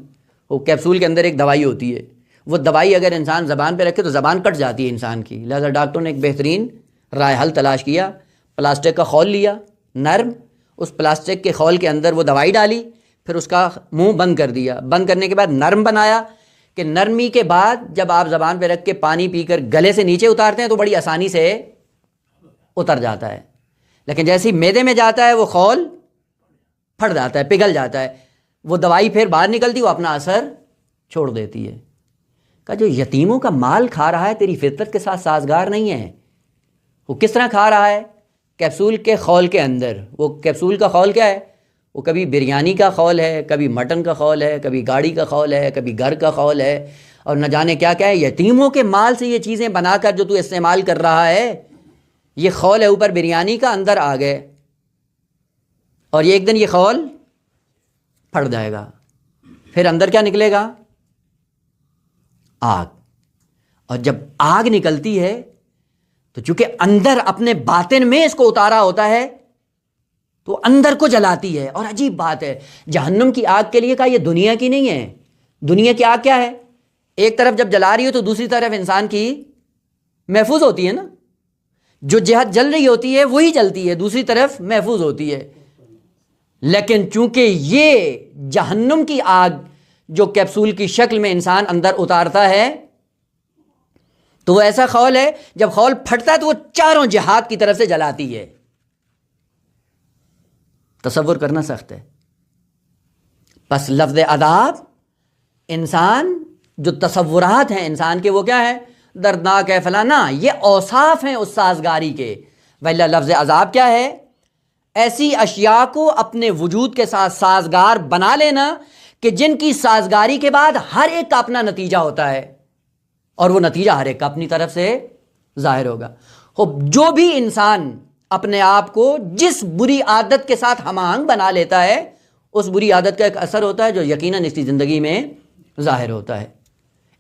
وہ کیپسول کے اندر ایک دوائی ہوتی ہے، وہ دوائی اگر انسان زبان پہ رکھے تو زبان کٹ جاتی ہے انسان کی. لہذا ڈاکٹر نے ایک بہترین رائے حل تلاش کیا، پلاسٹک کا خول لیا نرم، اس پلاسٹک کے خول کے اندر وہ دوائی ڈالی، پھر اس کا منہ بند کر دیا، بند کرنے کے بعد نرم بنایا کہ نرمی کے بعد جب آپ زبان پہ رکھ کے پانی پی کر گلے سے نیچے اتارتے ہیں تو بڑی آسانی سے اتر جاتا ہے. لیکن جیسے ہی معدے میں جاتا ہے وہ خول پھٹ جاتا ہے، پگھل جاتا ہے، وہ دوائی پھر باہر نکلتی، وہ اپنا اثر چھوڑ دیتی ہے. کہ جو یتیموں کا مال کھا رہا ہے تیری فطرت کے ساتھ سازگار نہیں ہے. وہ کس طرح کھا رہا ہے؟ کیپسول کے خول کے اندر. وہ کیپسول کا خول کیا ہے؟ وہ کبھی بریانی کا خول ہے، کبھی مٹن کا خول ہے، کبھی گاڑی کا خول ہے، کبھی گھر کا خول ہے، اور نہ جانے کیا کیا ہے. یتیموں کے مال سے یہ چیزیں بنا کر جو تو استعمال کر رہا ہے، یہ خول ہے اوپر بریانی کا، اندر آ گئے، اور یہ ایک دن یہ خول پھٹ جائے گا، پھر اندر کیا نکلے گا؟ آگ. اور جب آگ نکلتی ہے تو چونکہ اندر اپنے باطن میں اس کو اتارا ہوتا ہے تو اندر کو جلاتی ہے. اور عجیب بات ہے، جہنم کی آگ کے لیے کہا یہ دنیا کی نہیں ہے. دنیا کی آگ کیا ہے؟ ایک طرف جب جلا رہی ہو تو دوسری طرف انسان کی محفوظ ہوتی ہے نا، جو جہت جل رہی ہوتی ہے وہی جلتی ہے، دوسری طرف محفوظ ہوتی ہے. لیکن چونکہ یہ جہنم کی آگ جو کیپسول کی شکل میں انسان اندر اتارتا ہے تو وہ ایسا خول ہے، جب خول پھٹتا ہے تو وہ چاروں جہات کی طرف سے جلاتی ہے. تصور کرنا سخت ہے. پس لفظ عذاب انسان جو تصورات ہیں انسان کے وہ کیا ہے؟ دردناک ہے فلانا، یہ اوصاف ہیں اس سازگاری کے. وَإِلَّا لفظ عذاب کیا ہے؟ ایسی اشیاء کو اپنے وجود کے ساتھ سازگار بنا لینا کہ جن کی سازگاری کے بعد ہر ایک کا اپنا نتیجہ ہوتا ہے، اور وہ نتیجہ ہر ایک کا اپنی طرف سے ظاہر ہوگا. جو بھی انسان اپنے آپ کو جس بری عادت کے ساتھ ہم آہنگ بنا لیتا ہے اس بری عادت کا ایک اثر ہوتا ہے جو یقیناً اس کی زندگی میں ظاہر ہوتا ہے.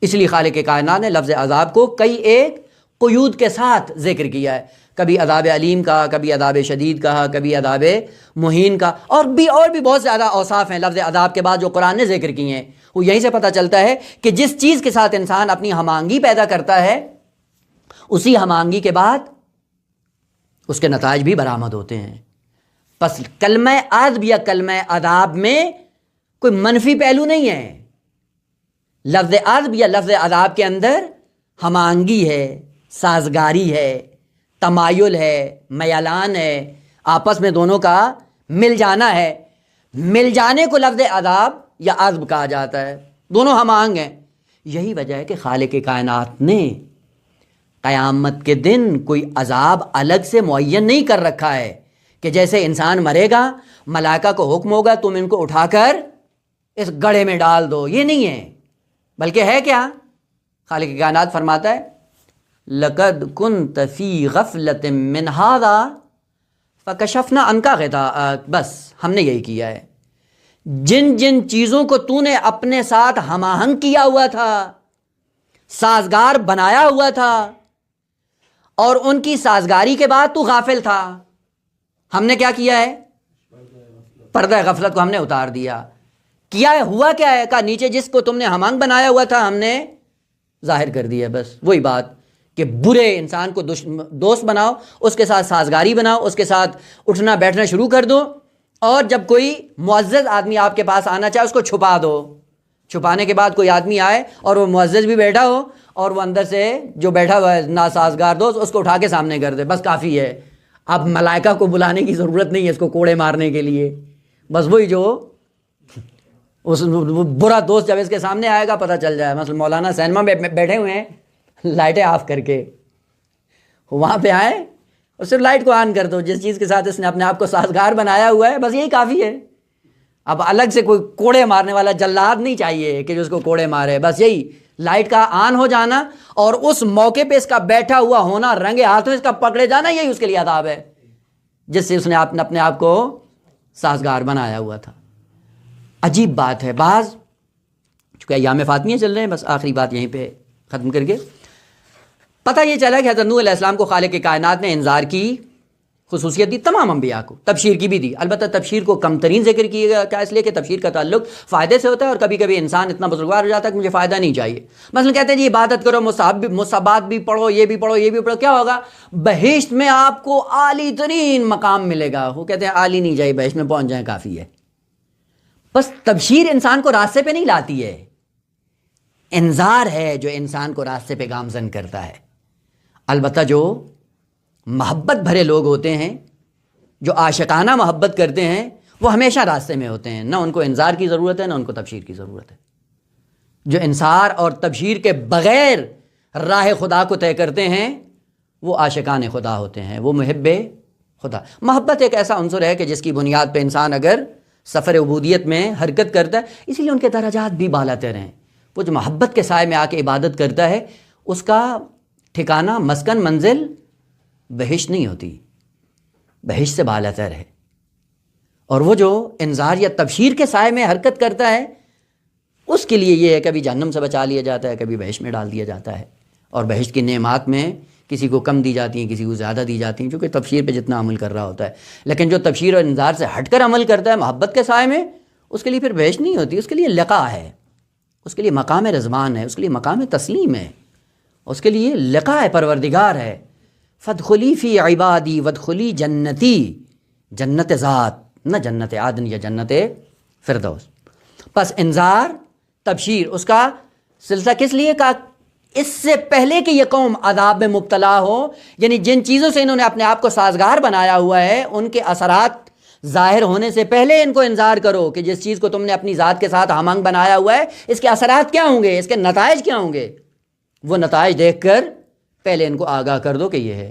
اس لیے خالق کائنات نے لفظ عذاب کو کئی ایک قیود کے ساتھ ذکر کیا ہے، کبھی عذاب علیم کہا، کبھی عذاب شدید کہا، کبھی عذاب مہین کا، اور بھی بہت زیادہ اوصاف ہیں لفظ عذاب کے بعد جو قرآن نے ذکر کیے ہیں۔ وہ یہیں سے پتہ چلتا ہے کہ جس چیز کے ساتھ انسان اپنی ہم آہنگی پیدا کرتا ہے، اسی ہم آہنگی کے بعد اس کے نتائج بھی برآمد ہوتے ہیں۔ پس کلمہ عذب یا کلمہ عذاب میں کوئی منفی پہلو نہیں ہے۔ لفظ عذب یا لفظ عذاب کے اندر ہم آہنگی ہے، سازگاری ہے، تمایل ہے، میلان ہے، آپس میں دونوں کا مل جانا ہے۔ مل جانے کو لفظ عذاب یا عذب کہا جاتا ہے، دونوں ہم آہنگ ہیں۔ یہی وجہ ہے کہ خالق کائنات نے قیامت کے دن کوئی عذاب الگ سے معین نہیں کر رکھا ہے کہ جیسے انسان مرے گا ملائکہ کو حکم ہوگا تم ان کو اٹھا کر اس گڑھے میں ڈال دو، یہ نہیں ہے، بلکہ ہے کیا؟ خالق کائنات فرماتا ہے لقد كنت في غفلة من هذا فكشفنا عنك غطاءك، بس ہم نے یہی کیا ہے۔ جن جن چیزوں کو تو نے اپنے ساتھ ہم آہنگ کیا ہوا تھا، سازگار بنایا ہوا تھا، اور ان کی سازگاری کے بعد تو غافل تھا، ہم نے کیا کیا ہے؟ پردہ غفلت کو ہم نے اتار دیا۔ کیا ہے؟ ہوا کیا ہے؟ کہا نیچے جس کو تم نے ہم آہنگ بنایا ہوا تھا ہم نے ظاہر کر دیا۔ بس وہی بات کہ برے انسان کو دوست بناؤ، اس کے ساتھ سازگاری بناؤ، اس کے ساتھ اٹھنا بیٹھنا شروع کر دو، اور جب کوئی معزز آدمی آپ کے پاس آنا چاہے اس کو چھپا دو۔ چھپانے کے بعد کوئی آدمی آئے اور وہ معزز بھی بیٹھا ہو اور وہ اندر سے جو بیٹھا ہوا ہے ناسازگار دوست اس کو اٹھا کے سامنے کر دے، بس کافی ہے۔ اب ملائکہ کو بلانے کی ضرورت نہیں ہے اس کو کوڑے مارنے کے لیے۔ بس وہی جو اس برا دوست جب اس کے سامنے آئے گا پتہ چل جائے، مثلا مولانا سینما میں بیٹھے ہوئے ہیں لائٹیں آف کر کے، وہاں پہ آئیں اور صرف لائٹ کو آن کر دو، جس چیز کے ساتھ اس نے اپنے آپ کو سازگار بنایا ہوا ہے بس یہی کافی ہے۔ اب الگ سے کوئی کوڑے مارنے والا جلاد نہیں چاہیے کہ جو اس کو کوڑے مارے، بس یہی لائٹ کا آن ہو جانا اور اس موقع پہ اس کا بیٹھا ہوا ہونا، رنگے ہاتھوں اس کا پکڑے جانا، یہی اس کے لیے عذاب ہے جس سے اس نے اپنے آپ کو سازگار بنایا ہوا تھا۔ عجیب بات ہے، بعض چونکہ ایام فاطمیہ چل رہے ہیں، بس آخری بات یہیں پہ ختم کر کے پتہ یہ چلا کہ حضرت نوح علیہ السلام کو خالق کائنات نے انذار کی خصوصیت دی، تمام انبیاء کو تبشیر کی بھی دی، البتہ تبشیر کو کم ترین ذکر کیے گا، کیا اس لیے کہ تبشیر کا تعلق فائدے سے ہوتا ہے، اور کبھی کبھی انسان اتنا بزرگوار ہو جاتا ہے کہ مجھے فائدہ نہیں چاہیے۔ مثلا کہتے ہیں جی عبادت کرو، مصحبات بھی پڑھو، یہ بھی پڑھو، یہ بھی پڑھو، کیا ہوگا؟ بہشت میں آپ کو عالی ترین مقام ملے گا۔ وہ کہتے ہیں عالی نہیں جائے، بہشت میں پہنچ جائیں کافی ہے۔ بس تبشیر انسان کو راستے پہ نہیں لاتی ہے، انذار ہے جو انسان کو راستے پہ گامزن کرتا ہے۔ البتہ جو محبت بھرے لوگ ہوتے ہیں، جو عاشقانہ محبت کرتے ہیں، وہ ہمیشہ راستے میں ہوتے ہیں، نہ ان کو انذار کی ضرورت ہے نہ ان کو تبشیر کی ضرورت ہے۔ جو انذار اور تبشیر کے بغیر راہ خدا کو طے کرتے ہیں وہ عاشقان خدا ہوتے ہیں، وہ محب خدا۔ محبت ایک ایسا عنصر ہے کہ جس کی بنیاد پہ انسان اگر سفر عبودیت میں حرکت کرتا ہے، اسی لیے ان کے درجات بھی بالا تر ہیں۔ وہ جو محبت کے سائے میں آ کے عبادت کرتا ہے اس کا ٹھکانہ، مسکن، منزل بہشت نہیں ہوتی، بہشت سے بالا تر ہے۔ اور وہ جو انذار یا تبشیر کے سائے میں حرکت کرتا ہے اس کے لیے یہ ہے کبھی جہنم سے بچا لیا جاتا ہے، کبھی بہشت میں ڈال دیا جاتا ہے، اور بہشت کی نعمات میں کسی کو کم دی جاتی ہیں، کسی کو زیادہ دی جاتی ہیں، چونکہ تبشیر پہ جتنا عمل کر رہا ہوتا ہے۔ لیکن جو تبشیر اور انذار سے ہٹ کر عمل کرتا ہے محبت کے سائے میں، اس کے لیے پھر بہشت نہیں ہوتی، اس کے لیے لقا ہے، اس کے لیے مقام رضوان ہے، اس کے لیے مقام تسلیم ہے، اس کے لیے لقاء پروردگار ہے۔ فادخلی فی عبادی وادخلی جنتی، جنت ذات، نہ جنت عدن یا جنت فردوس۔ پس انذار، تبشیر، اس کا سلسلہ کس لیے کا؟ اس سے پہلے کہ یہ قوم عذاب میں مبتلا ہو، یعنی جن چیزوں سے انہوں نے اپنے آپ کو سازگار بنایا ہوا ہے ان کے اثرات ظاہر ہونے سے پہلے ان کو انذار کرو کہ جس چیز کو تم نے اپنی ذات کے ساتھ ہم آہنگ بنایا ہوا ہے اس کے اثرات کیا ہوں گے، اس کے نتائج کیا ہوں گے، وہ نتائج دیکھ کر پہلے ان کو آگاہ کر دو کہ یہ ہے۔